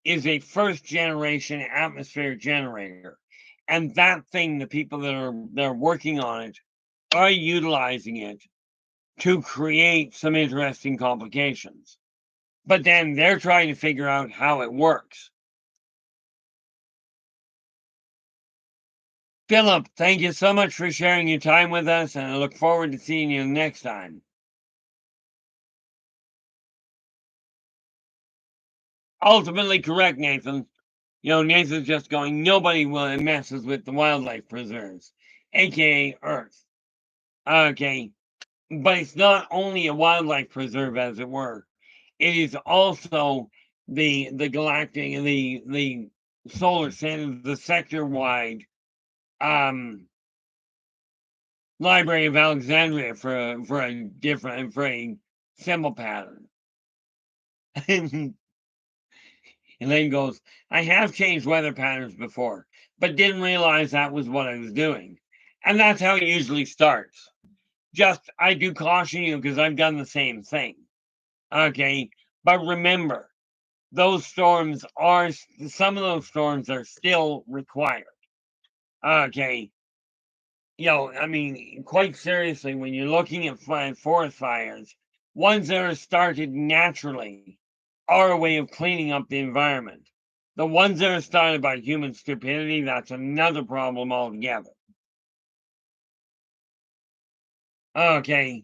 is a first generation atmospheric generator. And that thing, the people that are working on it are utilizing it to create some interesting complications. But then they're trying to figure out how it works. Philip, thank you so much for sharing your time with us, and I look forward to seeing you next time. Ultimately correct, Nathan. Nathan's just going, nobody messes with the wildlife preserves, aka Earth. Okay, but it's not only a wildlife preserve, as it were. It is also the galactic, the solar system, the sector-wide Library of Alexandria for a symbol pattern. Elaine goes, I have changed weather patterns before, but didn't realize that was what I was doing. And that's how it usually starts. Just, I do caution you because I've done the same thing. Okay. But remember, some of those storms are still required. Okay. Quite seriously, when you're looking at forest fires, ones that are started naturally are a way of cleaning up the environment. The ones that are started by human stupidity, that's another problem altogether. Okay,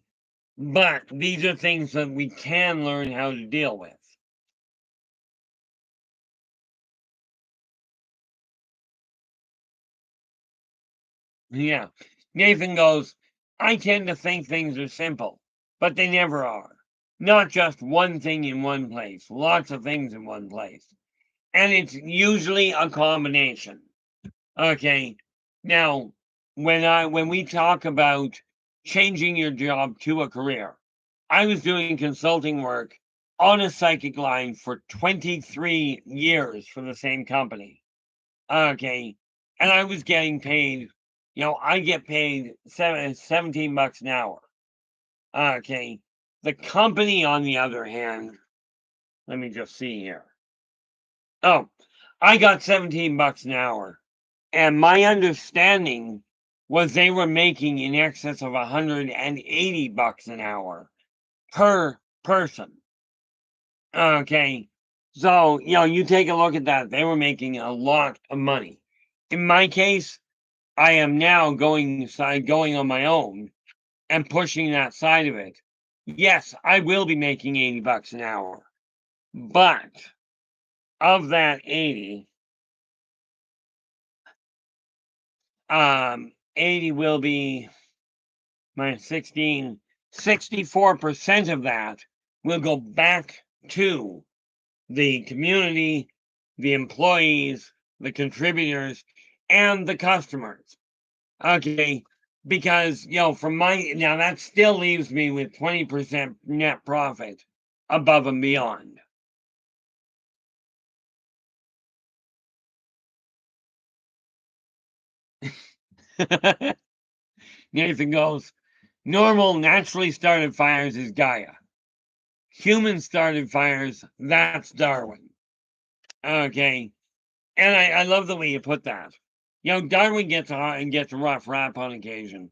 but these are things that we can learn how to deal with. Yeah. Nathan goes, I tend to think things are simple, but they never are. Not just one thing in one place, lots of things in one place. And it's usually a combination. Okay. Now, when we talk about changing your job to a career, I was doing consulting work on a psychic line for 23 years for the same company. Okay. And I was getting paid, I get paid $17 an hour. Okay. The company, on the other hand, let me just see here. Oh, I got $17 an hour. And my understanding was they were making in excess of $180 an hour per person. Okay. So, you take a look at that. They were making a lot of money. In my case, I am now going on my own and pushing that side of it. Yes, I will be making $80 an hour. But of that 80, 80 will be my 16, 64% of that will go back to the community, the employees, the contributors, and the customers. Okay, because now that still leaves me with 20% net profit above and beyond. Nathan goes, normal, naturally started fires is Gaia. Human started fires, that's Darwin. Okay. And I love the way you put that. Darwin gets a rough rap on occasion.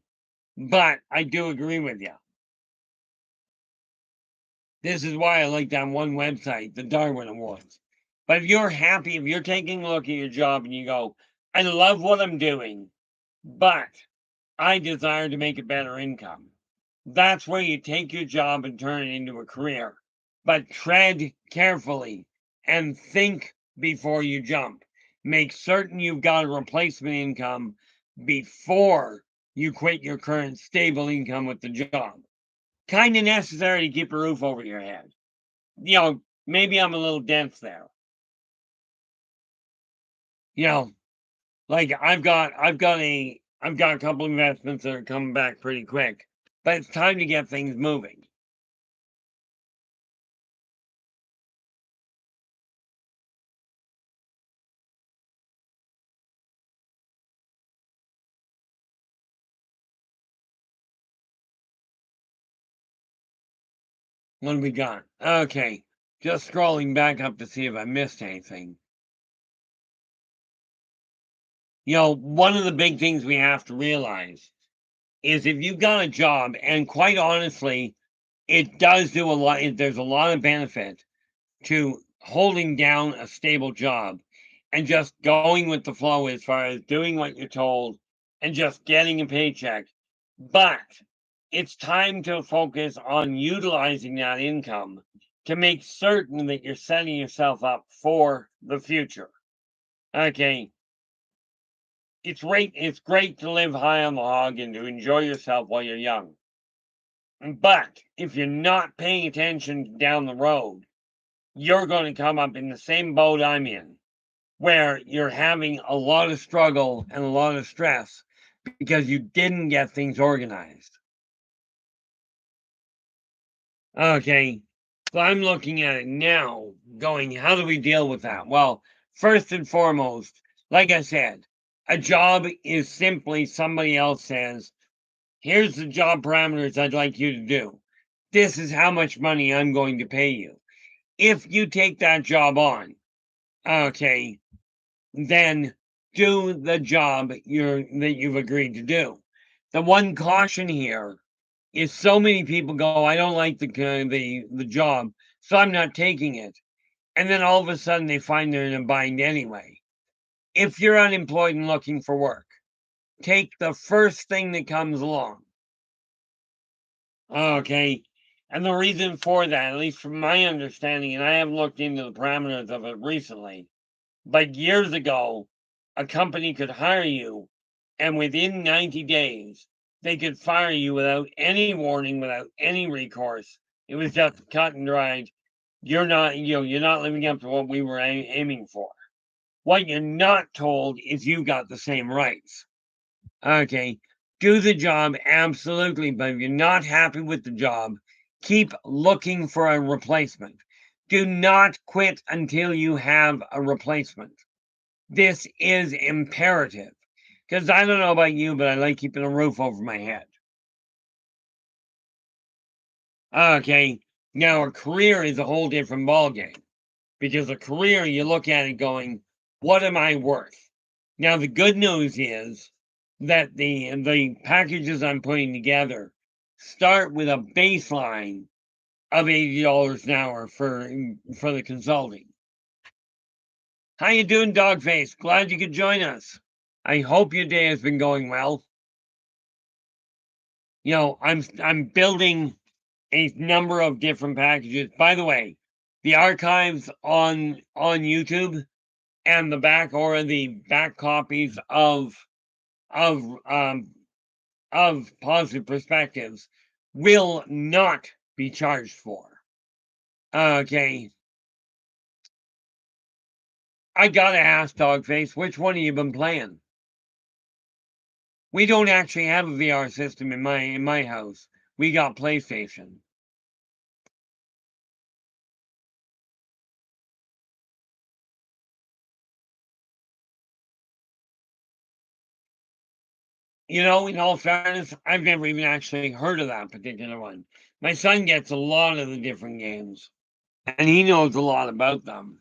But I do agree with you. This is why I like that one website, the Darwin Awards. But if you're happy, if you're taking a look at your job and you go, I love what I'm doing, but I desire to make a better income. That's where you take your job and turn it into a career. But tread carefully and think before you jump. Make certain you've got a replacement income before you quit your current stable income with the job. Kind of necessary to keep a roof over your head. You know, maybe I'm a little dense there. You know, like I've got a couple investments that are coming back pretty quick, but it's time to get things moving. What do we got? Okay, just scrolling back up to see if I missed anything. You know, one of the big things we have to realize is if you've got a job, and quite honestly, it does do a lot, there's a lot of benefit to holding down a stable job and just going with the flow as far as doing what you're told and just getting a paycheck. But it's time to focus on utilizing that income to make certain that you're setting yourself up for the future. Okay. It's great to live high on the hog and to enjoy yourself while you're young. But if you're not paying attention down the road, you're going to come up in the same boat I'm in, where you're having a lot of struggle and a lot of stress because you didn't get things organized. Okay, so I'm looking at it now, going, how do we deal with that? Well, first and foremost, like I said, a job is simply somebody else says, here's the job parameters I'd like you to do. This is how much money I'm going to pay you. If you take that job on, okay, then do the job that you've agreed to do. The one caution here is so many people go, I don't like the job, so I'm not taking it. And then all of a sudden they find they're in a bind anyway. If you're unemployed and looking for work, take the first thing that comes along. Okay. And the reason for that, at least from my understanding, and I haven't looked into the parameters of it recently, but years ago, a company could hire you, and within 90 days, they could fire you without any warning, without any recourse. It was just cut and dried. You're not living up to what we were aiming for. What you're not told is you got the same rights. Okay, do the job, absolutely, but if you're not happy with the job, keep looking for a replacement. Do not quit until you have a replacement. This is imperative, because I don't know about you, but I like keeping a roof over my head. Okay, now a career is a whole different ballgame, because a career, you look at it going, what am I worth? Now, the good news is that the packages I'm putting together start with a baseline of $80 an hour for the consulting. How you doing, Dogface? Glad you could join us. I hope your day has been going well. You know, I'm building a number of different packages. By the way, the archives on YouTube and the back copies of positive perspectives will not be charged for. Okay. I gotta ask, Dogface, which one have you been playing? We don't actually have a VR system in my house. We got PlayStation. You know, in all fairness, I've never even actually heard of that particular one. My son gets a lot of the different games, and he knows a lot about them.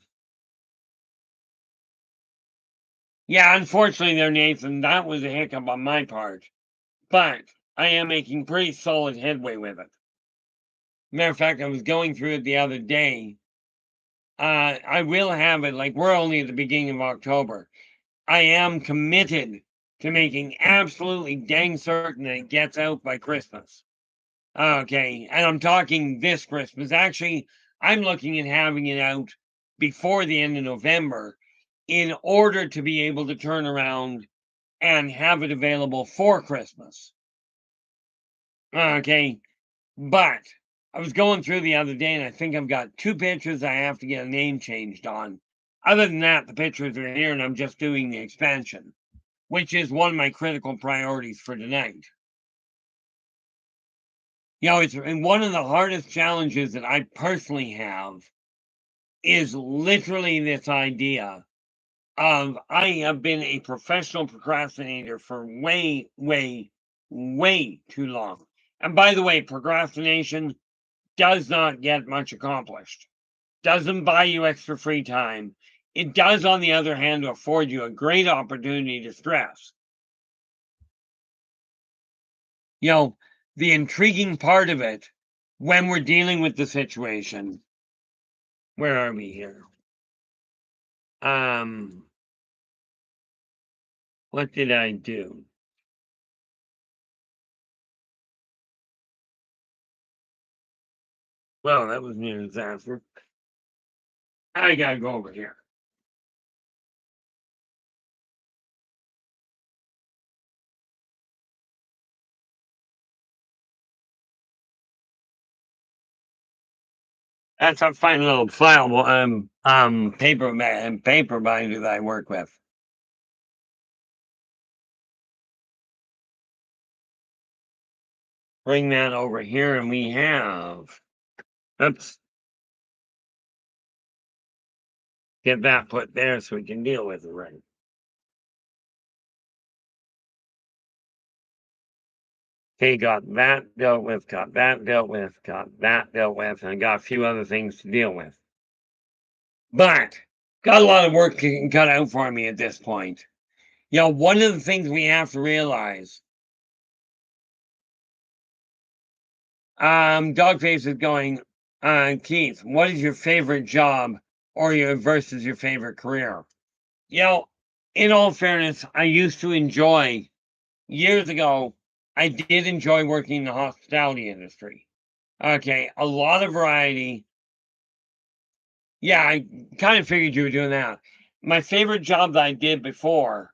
Yeah, unfortunately there, Nathan, that was a hiccup on my part. But I am making pretty solid headway with it. Matter of fact, I was going through it the other day. I will have it, like, we're only at the beginning of October. I am committed to making absolutely dang certain that it gets out by Christmas. Okay, and I'm talking this Christmas. Actually, I'm looking at having it out before the end of November in order to be able to turn around and have it available for Christmas. Okay, but I was going through the other day and I think I've got 2 pictures I have to get a name changed on. Other than that, the pictures are here and I'm just doing the expansion, which is one of my critical priorities for tonight. It's one of the hardest challenges that I personally have is literally this idea of I have been a professional procrastinator for way, way, way too long. And by the way, procrastination does not get much accomplished, doesn't buy you extra free time. It does, on the other hand, afford you a great opportunity to stress. The intriguing part of it when we're dealing with the situation. Where are we here? What did I do? Well, that was near a disaster. I gotta go over here. That's a fine little file paper binder that I work with. Bring that over here, and we have. Oops. Get that put there so we can deal with it right. Okay, got that dealt with, got that dealt with, got that dealt with, and I got a few other things to deal with. But got a lot of work cut out for me at this point. One of the things we have to realize. Dogface is going, Keith, what is your favorite job or versus your favorite career? In all fairness, I used to enjoy, years ago, I did enjoy working in the hospitality industry. Okay, a lot of variety. Yeah, I kind of figured you were doing that. My favorite job that I did before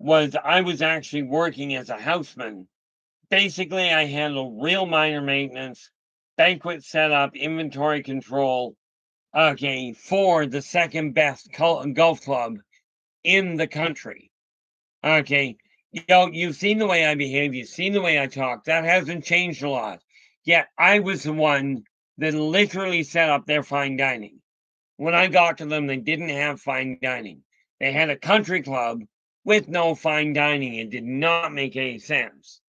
was I was actually working as a houseman. Basically, I handled real minor maintenance, banquet setup, inventory control, okay, for the second best golf club in the country. Okay, you've seen the way I behave, you've seen the way I talk. That hasn't changed a lot. Yet I was the one that literally set up their fine dining. When I got to them, they didn't have fine dining. They had a country club with no fine dining. It did not make any sense.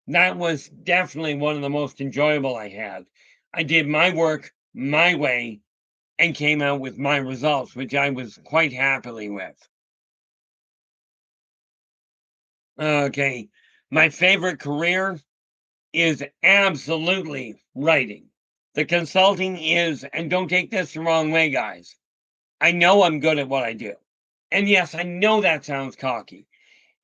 That was definitely one of the most enjoyable I had. I did my work my way and came out with my results, which I was quite happily with. Okay, my favorite career is absolutely writing. The consulting is, and don't take this the wrong way, guys, I know I'm good at what I do. And yes, I know that sounds cocky.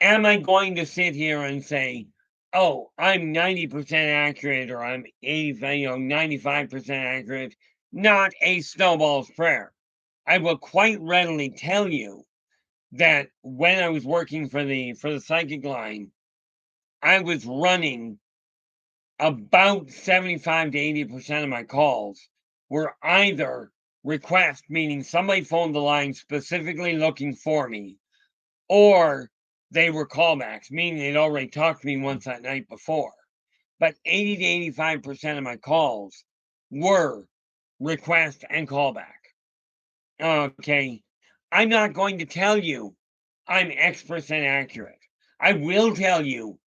Am I going to sit here and say, oh, I'm 90% accurate or I'm 95% accurate? Not a snowball's prayer. I will quite readily tell you that when I was working for the psychic line, I was running about 75 to 80% of my calls were either request, meaning somebody phoned the line specifically looking for me, or they were callbacks, meaning they'd already talked to me once that night before. But 80 to 85% of my calls were request and callback. Okay, I'm not going to tell you I'm X% accurate. I will tell you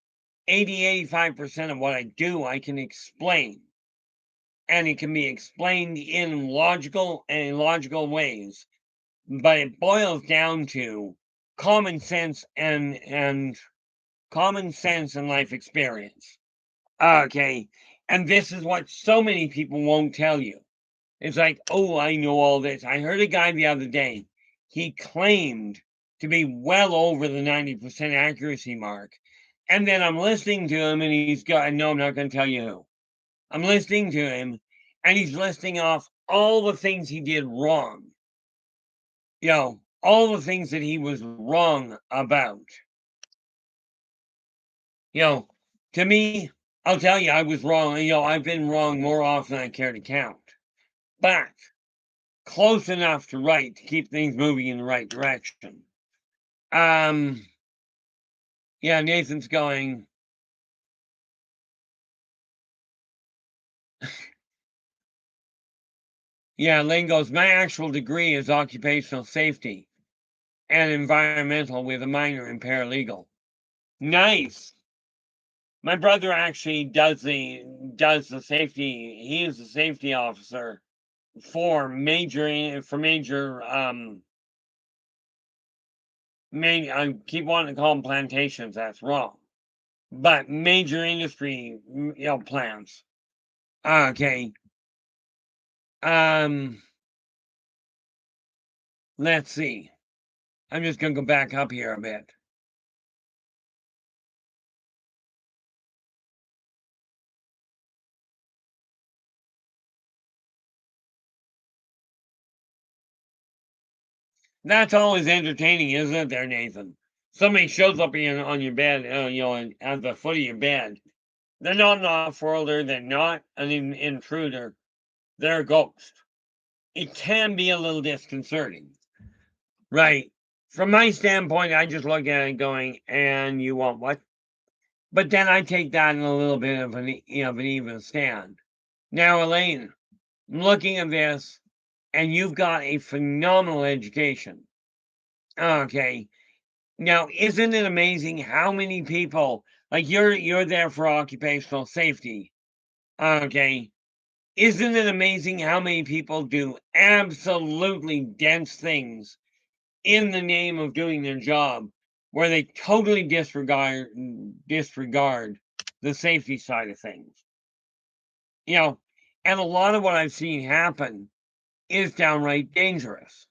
85% of what I do, I can explain. And it can be explained in logical and illogical ways. But it boils down to common sense and common sense and life experience. Okay. And this is what so many people won't tell you. It's like, oh, I know all this. I heard a guy the other day. He claimed to be well over the 90% accuracy mark. And then I'm listening to him and he's got, no, I'm not going to tell you who. I'm listening to him and he's listing off all the things he did wrong. All the things that he was wrong about. To me, I'll tell you, I was wrong. I've been wrong more often than I care to count. But close enough to right to keep things moving in the right direction. Yeah, Nathan's going. Yeah, Lane goes, my actual degree is occupational safety and environmental with a minor in paralegal. Nice. My brother actually does the safety. He is the safety officer for major I keep wanting to call them plantations. That's wrong. But major industry, plants. Okay. Let's see. I'm just going to go back up here a bit. That's always entertaining, isn't it there, Nathan? Somebody shows up on your bed, at the foot of your bed. They're not an off-worlder. They're not an intruder. They're a ghost. It can be a little disconcerting. Right. From my standpoint, I just look at it going, and you want what? But then I take that in a little bit of an even stand. Now, Elaine, I'm looking at this, and you've got a phenomenal education. Okay. Now, isn't it amazing how many people, like you're there for occupational safety? Okay. Isn't it amazing how many people do absolutely dense things in the name of doing their job, where they totally disregard the safety side of things? And a lot of what I've seen happen is downright dangerous.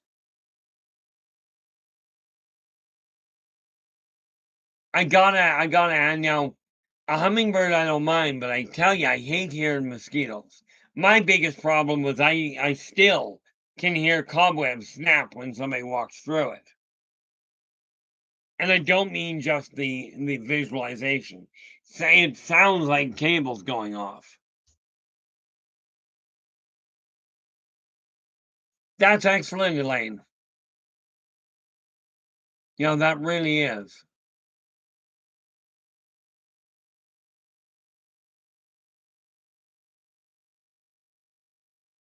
I gotta add now, a hummingbird I don't mind, but I tell you, I hate hearing mosquitoes. My biggest problem was I still can hear cobwebs snap when somebody walks through it. And I don't mean just the visualization. It sounds like cables going off. That's excellent, Elaine. That really is.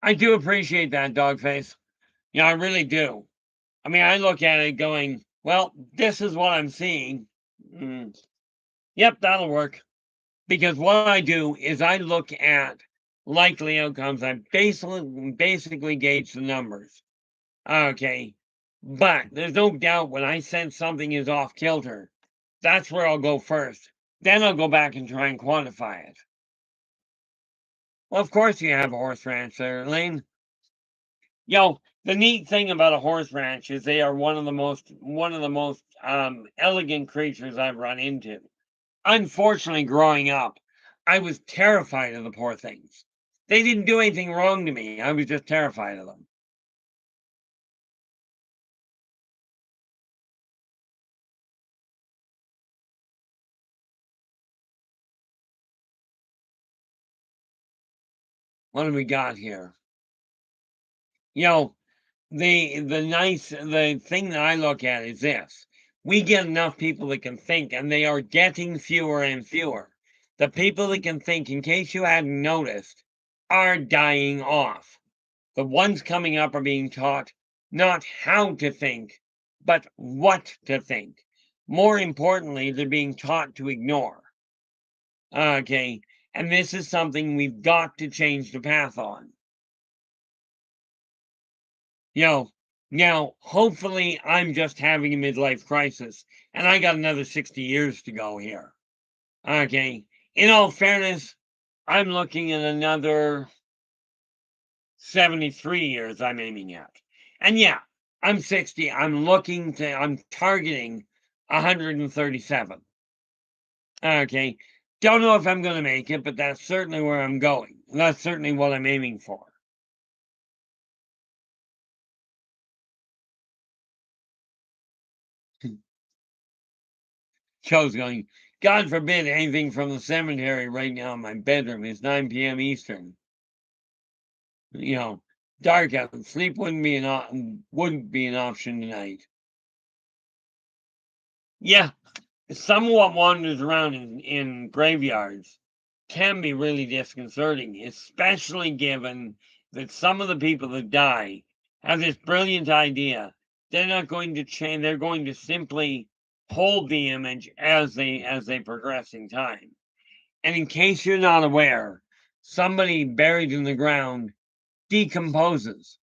I do appreciate that, Dogface. I really do. I mean, I look at it going, well, this is what I'm seeing. Yep, that'll work. Because what I do is I look at likely outcomes. I basically gauge the numbers. Okay. But there's no doubt when I sense something is off kilter, that's where I'll go first. Then I'll go back and try and quantify it. Well, of course you have a horse ranch there, Lane. The neat thing about a horse ranch is they are one of the most elegant creatures I've run into. Unfortunately, growing up, I was terrified of the poor things. They didn't do anything wrong to me. I was just terrified of them. What do we got here? The thing that I look at is this. We get enough people that can think, and they are getting fewer and fewer. The people that can think, in case you hadn't noticed, are dying off. The ones coming up are being taught not how to think, but what to think. More importantly, they're being taught to ignore. Okay, and this is something we've got to change the path on. Now, hopefully, I'm just having a midlife crisis, and I got another 60 years to go here. Okay, in all fairness, I'm looking at another 73 years I'm aiming at. And yeah, I'm 60. I'm targeting 137. Okay. Don't know if I'm going to make it, but that's certainly where I'm going. That's certainly what I'm aiming for. Joe's going, God forbid anything from the cemetery right now in my bedroom. It's 9 p.m. Eastern. You know, dark out. Sleep wouldn't be an option tonight. Yeah, some of what wanders around in graveyards can be really disconcerting, especially given that some of the people that die have this brilliant idea. They're not going to change, they're going to simply hold the image as they progress in time. And in case you're not aware, somebody buried in the ground decomposes.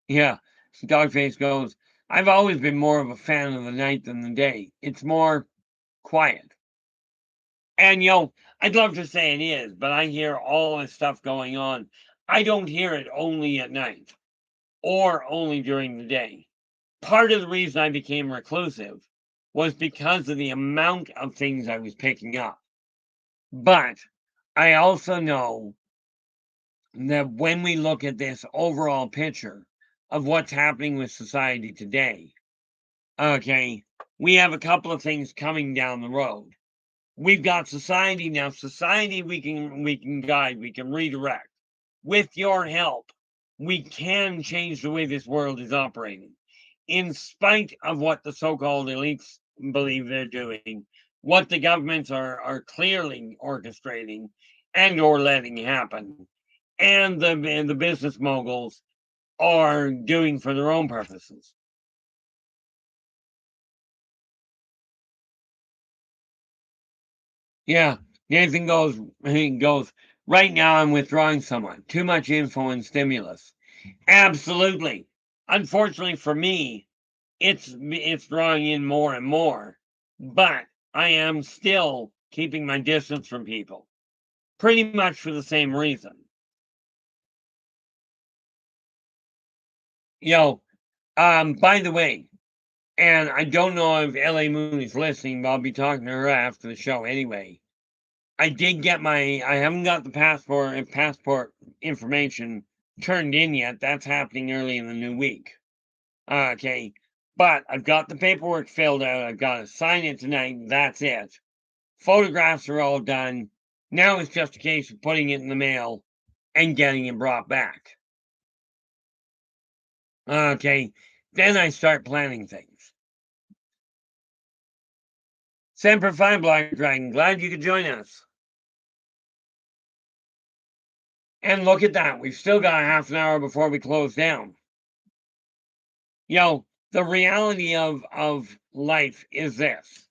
Yeah, Dogface goes, I've always been more of a fan of the night than the day. It's more quiet. And, I'd love to say it is, but I hear all this stuff going on. I don't hear it only at night or only during the day. Part of the reason I became reclusive was because of the amount of things I was picking up. But I also know that when we look at this overall picture of what's happening with society today, okay, we have a couple of things coming down the road. We've got society now. Society we can guide, we can redirect. With your help, we can change the way this world is operating. In spite of what the so-called elites believe they're doing, what the governments are clearly orchestrating and or letting happen, and the business moguls are doing for their own purposes. Yeah, anything goes. Right now, I'm withdrawing someone. Too much info and stimulus. Absolutely. Unfortunately for me, it's drawing in more and more. But I am still keeping my distance from people, pretty much for the same reason. You know, by the way, and I don't know if LA Moon is listening, but I'll be talking to her after the show anyway. I haven't got the passport information turned in yet. That's happening early in the new week. Okay. But I've got the paperwork filled out. I've got to sign it tonight. That's it. Photographs are all done. Now it's just a case of putting it in the mail and getting it brought back. Okay. Then I start planning things. Semper Fi, Black Dragon. Glad you could join us. And look at that. We've still got half an hour before we close down. The reality of life is this.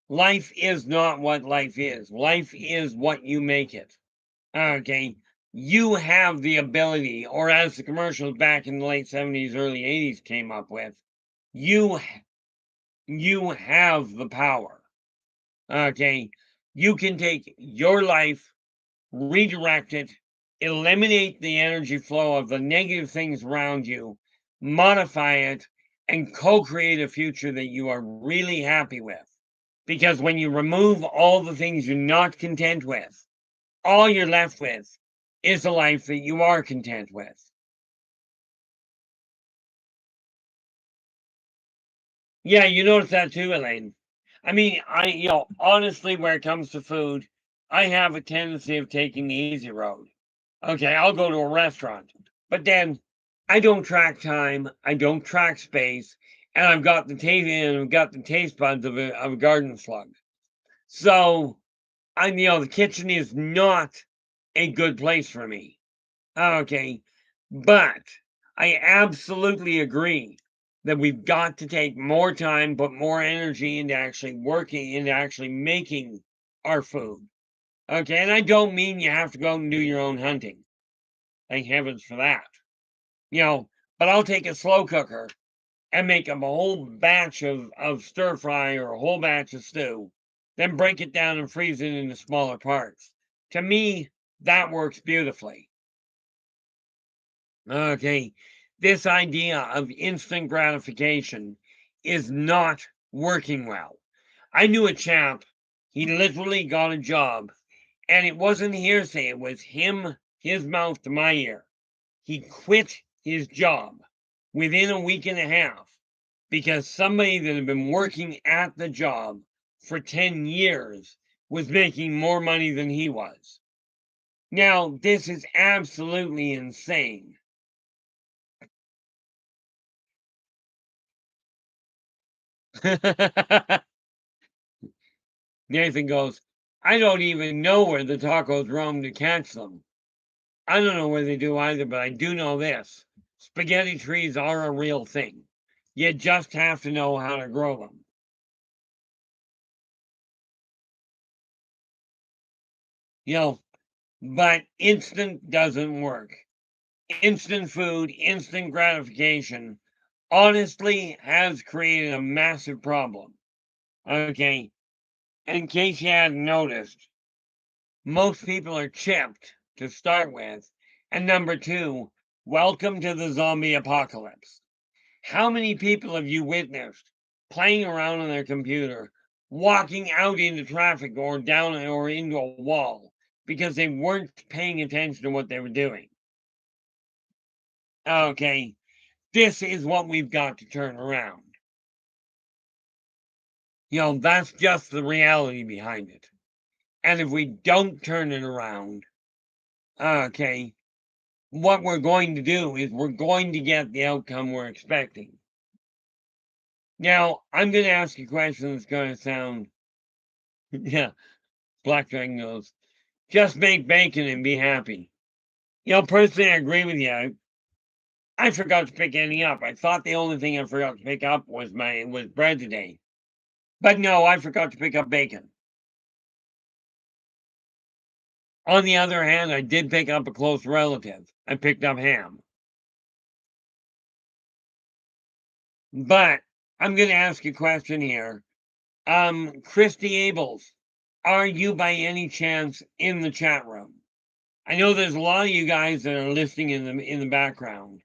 Life is not what life is. Life is what you make it. Okay. You have the ability, or as the commercials back in the late 70s, early 80s came up with, you have the power. Okay. You can take your life, redirect it, eliminate the energy flow of the negative things around you, modify it, and co-create a future that you are really happy with. Because when you remove all the things you're not content with, all you're left with is a life that you are content with. Yeah, you notice that too, Elaine. I mean, honestly, where it comes to food, I have a tendency of taking the easy road. Okay, I'll go to a restaurant, but then I don't track time, I don't track space, and I've got the taste buds of a garden slug. So the kitchen is not a good place for me. Okay, but I absolutely agree that we've got to take more time, put more energy into actually working, into actually making our food. Okay, and I don't mean you have to go out and do your own hunting. Thank heavens for that. But I'll take a slow cooker and make up a whole batch of stir fry or a whole batch of stew, then break it down and freeze it into smaller parts. To me, that works beautifully. Okay, this idea of instant gratification is not working well. I knew a chap, he literally got a job, and it wasn't hearsay, it was his mouth to my ear. He quit his job within a week and a half because somebody that had been working at the job for 10 years was making more money than he was. Now, this is absolutely insane. Nathan goes, I don't even know where the tacos roam to catch them. I don't know where they do either, but I do know this. Spaghetti trees are a real thing. You just have to know how to grow them. You know, but instant doesn't work. Instant food, instant gratification, honestly has created a massive problem. Okay, in case you hadn't noticed, most people are chipped to start with. And number two, welcome to the zombie apocalypse. How many people have you witnessed playing around on their computer, walking out into traffic or down or into a wall because they weren't paying attention to what they were doing? Okay, this is what we've got to turn around. That's just the reality behind it. And if we don't turn it around, okay, what we're going to do is we're going to get the outcome we're expecting. Now, I'm going to ask a question that's going to sound, yeah, Black Dragon goes, just make bacon and be happy. Personally, I agree with you. I forgot to pick any up. I thought the only thing I forgot to pick up was bread today. But no, I forgot to pick up bacon. On the other hand, I did pick up a close relative. I picked up ham. But I'm going to ask a question here. Christy Abels, are you by any chance in the chat room? I know there's a lot of you guys that are listening in the background.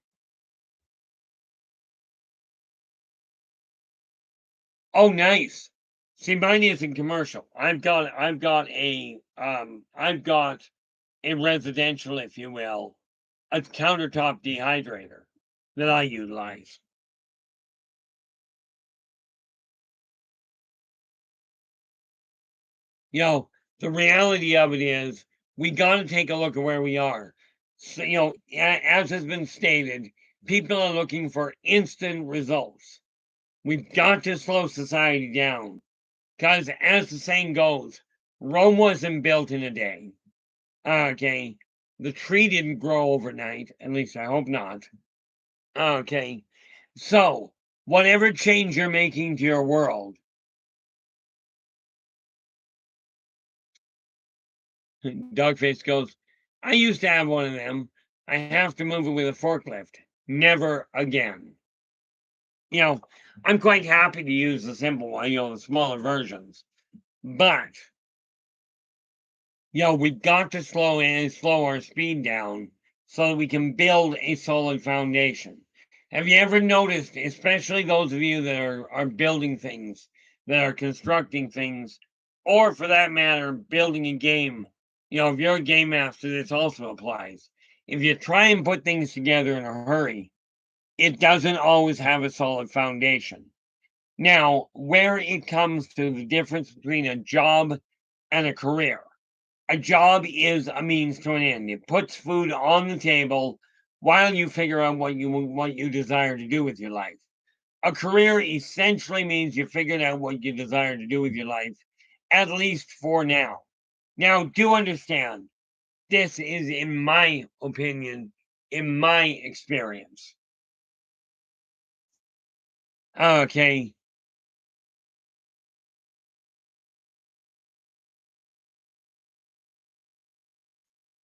Oh, nice. See, mine isn't commercial. I've got a residential, if you will, a countertop dehydrator that I utilize. The reality of it is we got to take a look at where we are. So, as has been stated, people are looking for instant results. We've got to slow society down because, as the saying goes, Rome wasn't built in a day. Okay, the tree didn't grow overnight. At least I hope not. Okay, so whatever change you're making to your world, Dogface goes, I used to have one of them. I have to move it with a forklift. Never again. I'm quite happy to use the simple one, the smaller versions. But, we've got to slow our speed down so that we can build a solid foundation. Have you ever noticed, especially those of you that are building things, that are constructing things, or for that matter, building a game? If you're a game master, this also applies. If you try and put things together in a hurry, it doesn't always have a solid foundation. Now, where it comes to the difference between a job and a career, a job is a means to an end. It puts food on the table while you figure out what you desire to do with your life. A career essentially means you figured out what you desire to do with your life, at least for now. Now, do understand, this is, in my opinion, in my experience. Okay.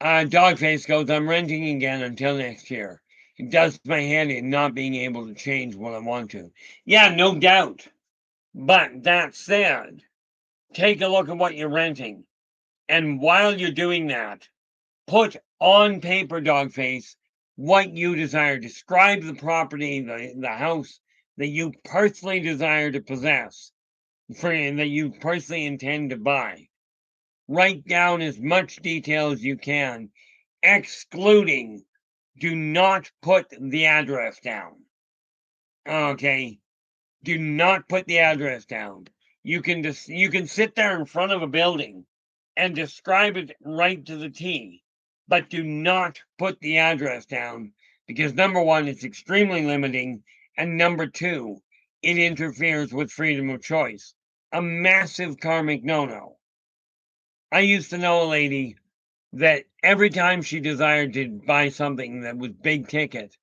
Dogface goes, I'm renting again until next year. It does my head in not being able to change what I want to. Yeah, no doubt. But that said, take a look at what you're renting. And while you're doing that, put on paper, Dogface, what you desire. Describe the property, the house that you personally desire to possess, that you personally intend to buy. Write down as much detail as you can, excluding, do not put the address down. Okay, do not put the address down. You can sit there in front of a building and describe it right to the T, but do not put the address down, because number one, it's extremely limiting, and number two, it interferes with freedom of choice. A massive karmic no-no. I used to know a lady that every time she desired to buy something that was big ticket,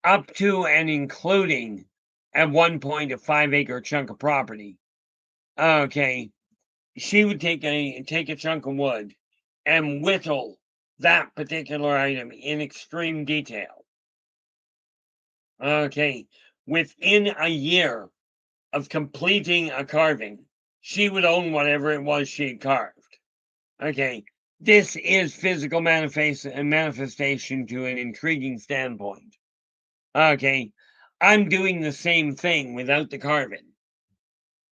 up to and including at one point a 5-acre chunk of property, okay, she would take a chunk of wood and whittle that particular item in extreme detail. Okay, within a year of completing a carving, she would own whatever it was she had carved. Okay, this is physical manifestation to an intriguing standpoint. Okay, I'm doing the same thing without the carving.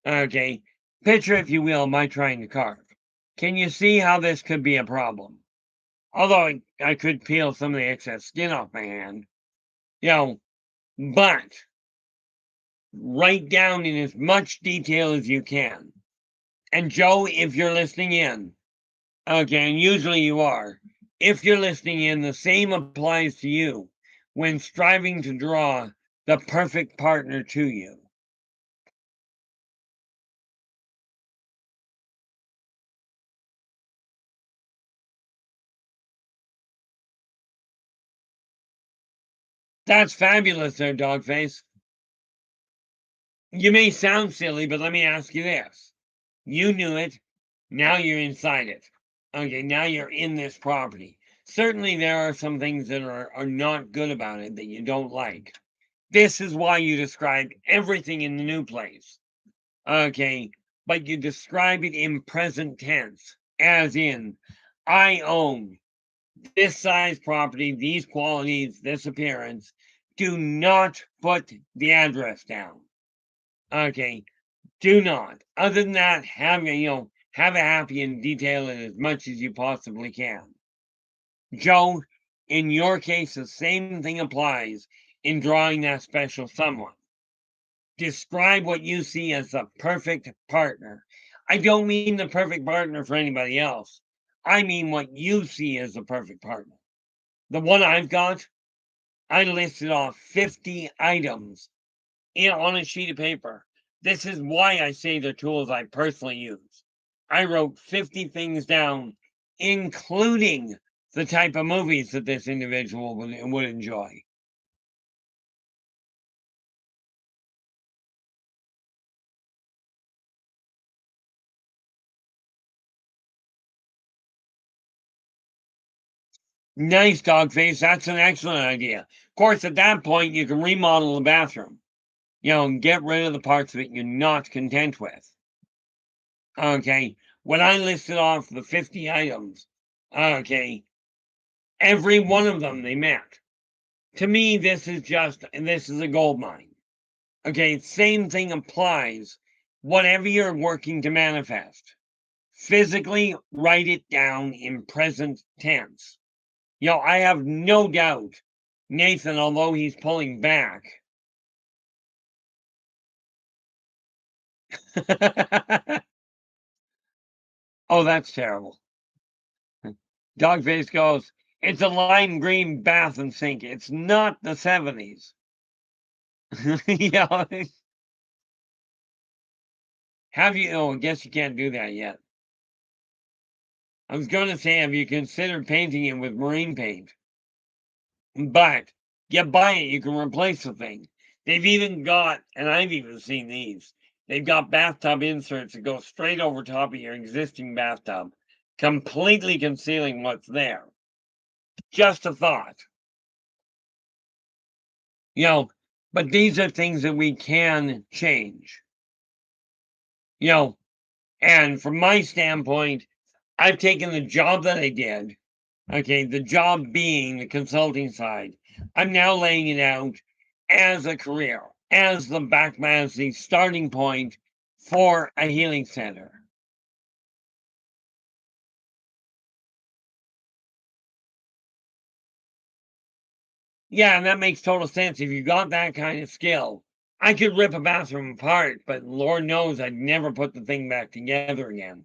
Okay, picture, if you will, my trying to carve. Can you see how this could be a problem? Although I could peel some of the excess skin off my hand, but write down in as much detail as you can. And Joe, if you're listening in, okay, and usually you are, if you're listening in, the same applies to you when striving to draw the perfect partner to you. That's fabulous there, Dogface. You may sound silly, but let me ask you this. You knew it. Now you're inside it. Okay, now you're in this property. Certainly there are some things that are not good about it that you don't like. This is why you describe everything in the new place. Okay, but you describe it in present tense, as in, I own this size property, these qualities, this appearance. Do not put the address down. Okay, do not. Other than that, have a happy and detail it as much as you possibly can. Joe, in your case, the same thing applies in drawing that special someone. Describe what you see as the perfect partner. I don't mean the perfect partner for anybody else. I mean what you see as the perfect partner. The one I've got, I listed off 50 items on a sheet of paper. This is why I say the tools I personally use. I wrote 50 things down, including the type of movies that this individual would enjoy. Nice, Dogface. That's an excellent idea. Of course, at that point, you can remodel the bathroom. And get rid of the parts of it you're not content with. Okay, when I listed off the 50 items, okay, every one of them they met. To me, this is a gold mine. Okay, same thing applies. Whatever you're working to manifest, physically write it down in present tense. I have no doubt Nathan, although he's pulling back. Oh, that's terrible. Dogface goes, it's a lime green bath and sink. It's not the 70s. Yeah. Have you? Oh, I guess you can't do that yet. I was going to say, have you considered painting it with marine paint? But you buy it, you can replace the thing. They've even got, and I've even seen these, they've got bathtub inserts that go straight over top of your existing bathtub, completely concealing what's there. Just a thought. But these are things that we can change. And from my standpoint, I've taken the job that I did Okay, the job being the consulting side. I'm now laying it out as a career, as the starting point for a healing center. Yeah, and that makes total sense. If you got that kind of skill, I could rip a bathroom apart, but Lord knows I'd never put the thing back together again.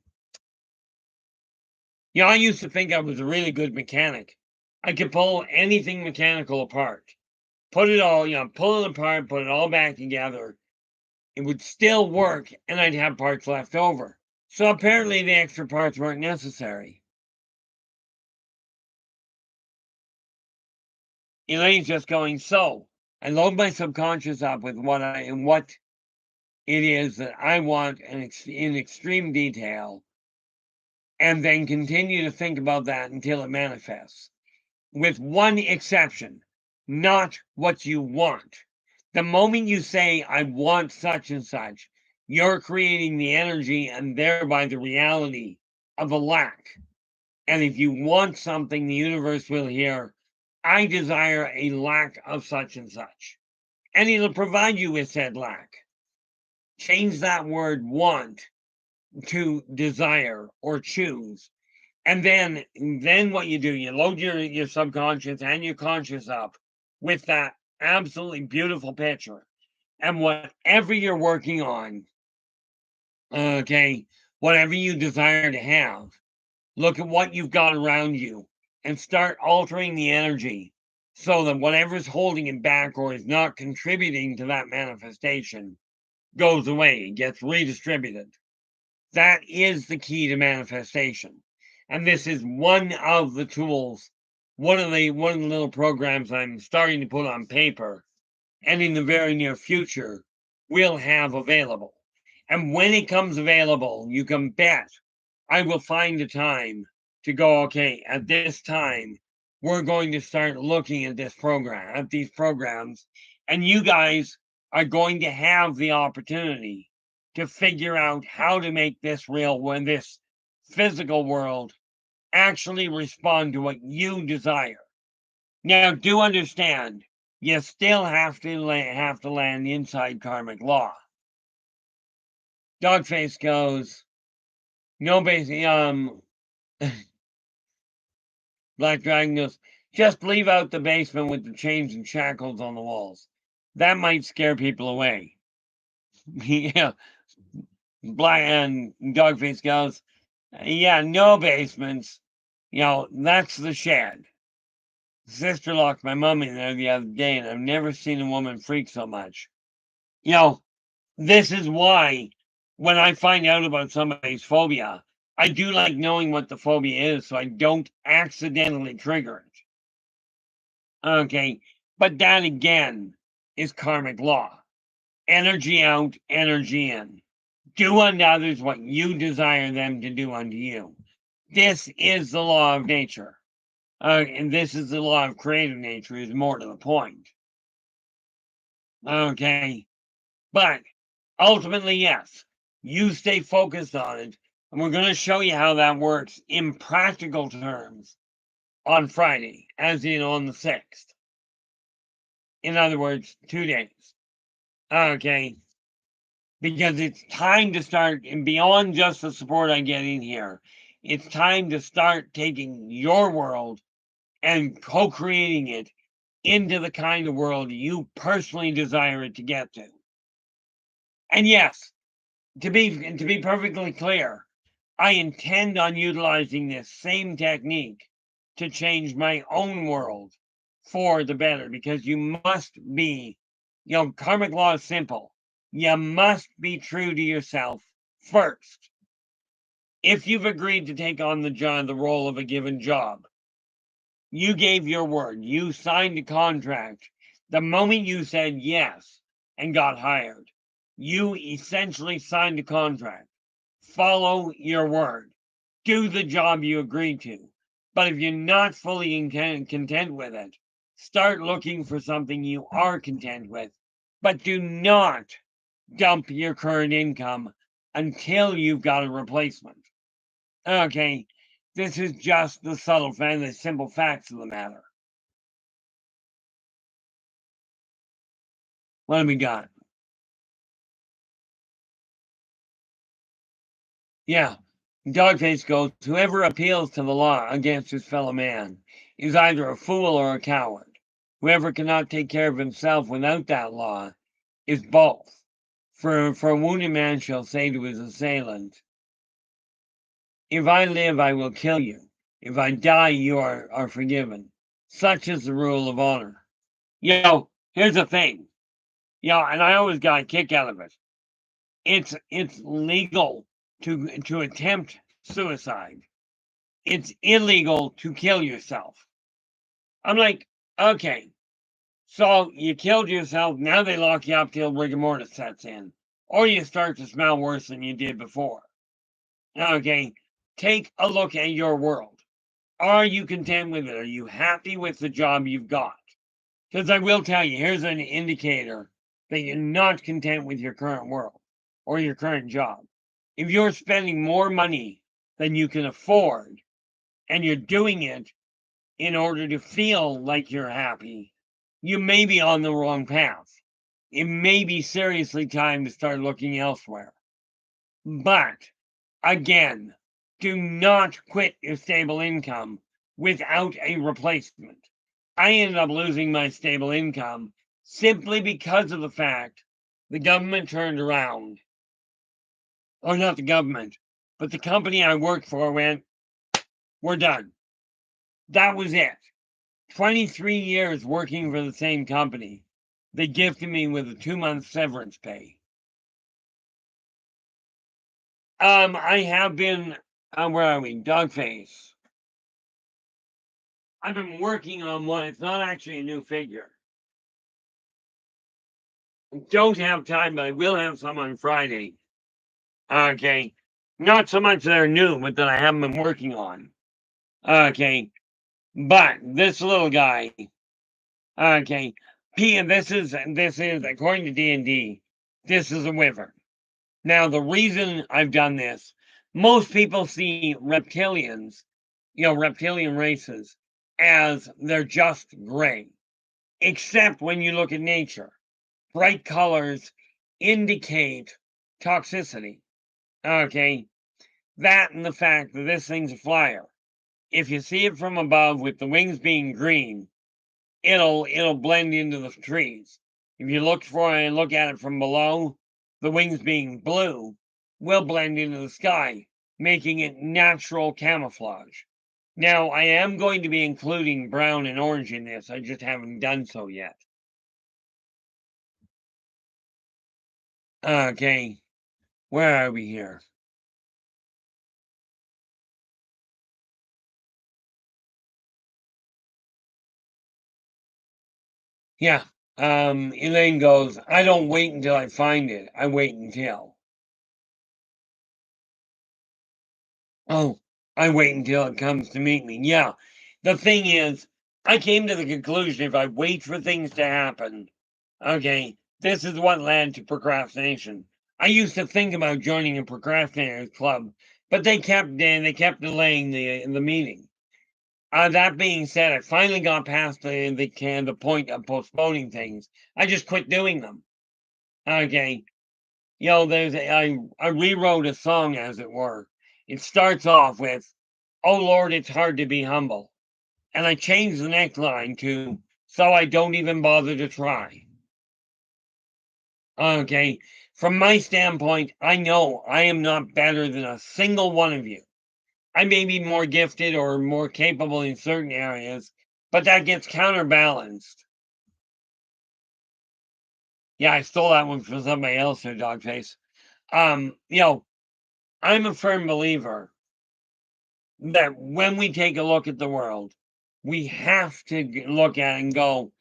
You know, I used to think I was a really good mechanic. I could pull anything mechanical apart, put it all, pull it apart, put it all back together. It would still work, and I'd have parts left over. So apparently the extra parts weren't necessary. Elaine's just going, so I load my subconscious up with what it is that I want in extreme detail, and then continue to think about that until it manifests. With one exception, not what you want. The moment you say, I want such and such, you're creating the energy and thereby the reality of a lack. And if you want something, the universe will hear, I desire a lack of such and such. And it'll provide you with said lack. Change that word want to desire or choose. And then what you do, you load your subconscious and your conscious up with that absolutely beautiful picture. And whatever you're working on, okay, whatever you desire to have, look at what you've got around you and start altering the energy so that whatever's holding it back or is not contributing to that manifestation goes away, gets redistributed. That is the key to manifestation. And this is one of the tools, one of the little programs I'm starting to put on paper, and in the very near future will have available. And when it comes available, you can bet I will find a time to go, okay, at this time, we're going to start looking at these programs, and you guys are going to have the opportunity to figure out how to make this this physical world actually respond to what you desire. Now, do understand, you still have to land inside karmic law. Dogface goes, no basic, Black Dragon goes, just leave out the basement with the chains and shackles on the walls. That might scare people away. Yeah. Black and Dogface goes, yeah, no basements. That's the shed. Sister locked my mum in there the other day, and I've never seen a woman freak so much. This is why when I find out about somebody's phobia, I do like knowing what the phobia is so I don't accidentally trigger it. Okay, but that again is karmic law. Energy out, energy in. Do unto others what you desire them to do unto you. This is the law of nature. And this is the law of creative nature, is more to the point. Okay, but ultimately, yes, you stay focused on it, and we're going to show you how that works in practical terms on Friday, as in on the 6th. In other words, 2 days. Okay, because it's time to start, and beyond just the support I get in here, it's time to start taking your world and co-creating it into the kind of world you personally desire it to get to. And yes, to be perfectly clear, I intend on utilizing this same technique to change my own world for the better, because you must be, karmic law is simple. You must be true to yourself first. If you've agreed to take on the role of a given job, you gave your word, you signed a contract. The moment you said yes and got hired, you essentially signed a contract. Follow your word. Do the job you agreed to. But if you're not fully content with it, start looking for something you are content with. But do not dump your current income until you've got a replacement. Okay, This is just the subtle and the simple facts of the matter. What have we got? Yeah. Dogface goes, whoever appeals to the law against his fellow man is either a fool or a coward. Whoever cannot take care of himself without that law is both. For a wounded man shall say to his assailant, if I live, I will kill you. If I die, you are forgiven. Such is the rule of honor. Here's the thing. And I always got a kick out of it. It's legal to attempt suicide. It's illegal to kill yourself. I'm like, okay, so you killed yourself, now they lock you up till rigor mortis sets in. Or you start to smell worse than you did before. Okay, take a look at your world. Are you content with it? Are you happy with the job you've got? Because I will tell you, here's an indicator that you're not content with your current world or your current job. If you're spending more money than you can afford and you're doing it in order to feel like you're happy, you may be on the wrong path. It may be seriously time to start looking elsewhere. But again, do not quit your stable income without a replacement. I ended up losing my stable income simply because of the fact the government turned around, or not the government, but the company I worked for went, we're done. That was it. 23 years working for the same company. They gifted me with a 2-month severance pay. I have been, where are we? Dogface. I've been working on one. It's not actually a new figure. Don't have time, but I will have some on Friday. Okay. Not so much that are new, but that I haven't been working on. Okay. But this little guy, okay. This is according to D&D, this is a wyvern. Now, the reason I've done this, most people see reptilians, reptilian races, as they're just gray. Except when you look at nature. Bright colors indicate toxicity. Okay. That and the fact that this thing's a flyer. If you see it from above with the wings being green, it'll blend into the trees. If you look at it from below, the wings being blue will blend into the sky, making it natural camouflage. Now, I am going to be including brown and orange in this. I just haven't done so yet. Okay, where are we here? Yeah, Elaine goes, I don't wait until I find it. I wait until. Oh, I wait until it comes to meet me. Yeah, the thing is, I came to the conclusion if I wait for things to happen, okay, this is what led to procrastination. I used to think about joining a procrastinators club, but they kept delaying the meeting. That being said, I finally got past the point of postponing things. I just quit doing them. Okay, I rewrote a song, as it were. It starts off with, "Oh Lord, it's hard to be humble," and I changed the next line to, "So I don't even bother to try." Okay, from my standpoint, I know I am not better than a single one of you. I may be more gifted or more capable in certain areas, but that gets counterbalanced. Yeah, I stole that one from somebody else there, Dogface. I'm a firm believer that when we take a look at the world, we have to look at it and go,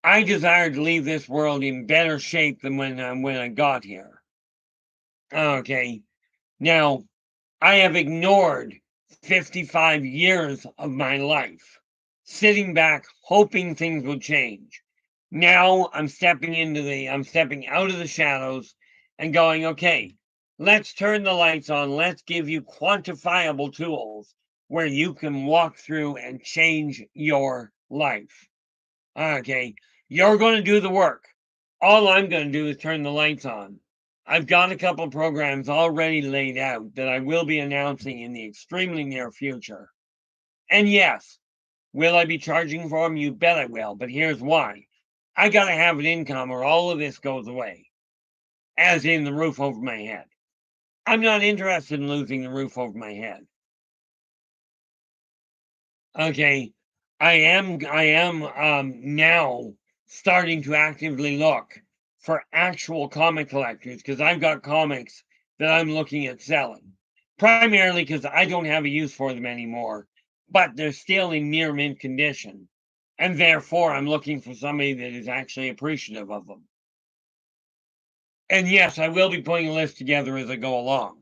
I desire to leave this world in better shape than when I got here. Okay, now I have ignored 55 years of my life, sitting back hoping things will change. Now I'm stepping out of the shadows and going, okay, let's turn the lights on. Let's give you quantifiable tools where you can walk through and change your life. Okay, you're going to do the work. All I'm going to do is turn the lights on. I've got a couple programs already laid out that I will be announcing in the extremely near future. And yes, will I be charging for them? You bet I will. But here's why. I got to have an income or all of this goes away, as in the roof over my head. I'm not interested in losing the roof over my head. Okay, I am now starting to actively look for actual comic collectors because I've got comics that I'm looking at selling. Primarily because I don't have a use for them anymore, but they're still in near mint condition. And therefore, I'm looking for somebody that is actually appreciative of them. And yes, I will be putting a list together as I go along.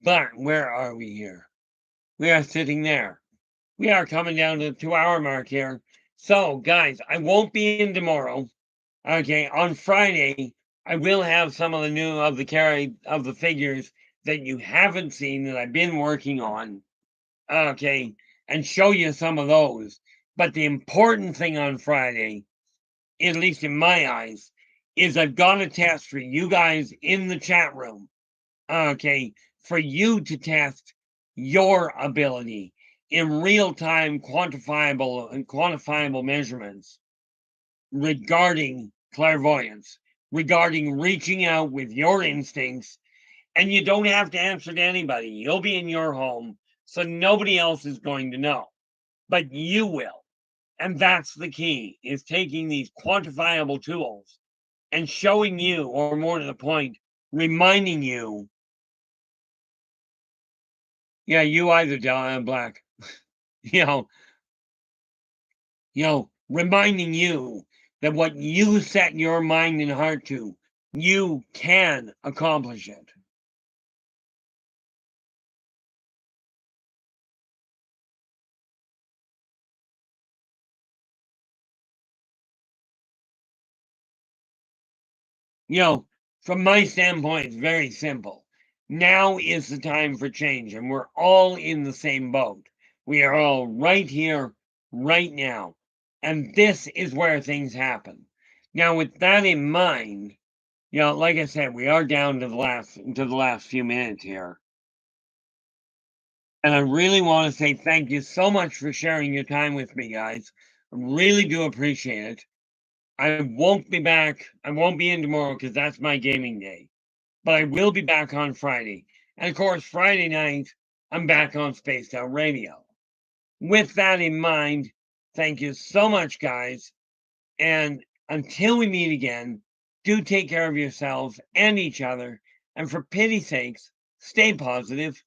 But where are we here? We are sitting there. We are coming down to the 2-hour mark here. So, guys, I won't be in tomorrow. Okay, on Friday, I will have some of the new of the figures that you haven't seen that I've been working on. Okay, and show you some of those. But the important thing on Friday, at least in my eyes, is I've got a test for you guys in the chat room. Okay, for you to test your ability in real-time quantifiable measurements regarding clairvoyance, regarding reaching out with your instincts, and you don't have to answer to anybody. You'll be in your home, so nobody else is going to know, but you will. And that's the key, is taking these quantifiable tools and showing you, or more to the point, reminding you. Yeah, you either, Black. you reminding you that what you set your mind and heart to, you can accomplish it. From my standpoint, it's very simple. Now is the time for change, and we're all in the same boat. We are all right here, right now. And this is where things happen. Now, with that in mind, like I said, we are down to the last few minutes here. And I really want to say thank you so much for sharing your time with me, guys. I really do appreciate it. I won't be back. I won't be in tomorrow because that's my gaming day. But I will be back on Friday. And of course, Friday night, I'm back on Spaced Out Radio. With that in mind, thank you so much, guys. And until we meet again, do take care of yourselves and each other. And for pity's sakes, stay positive.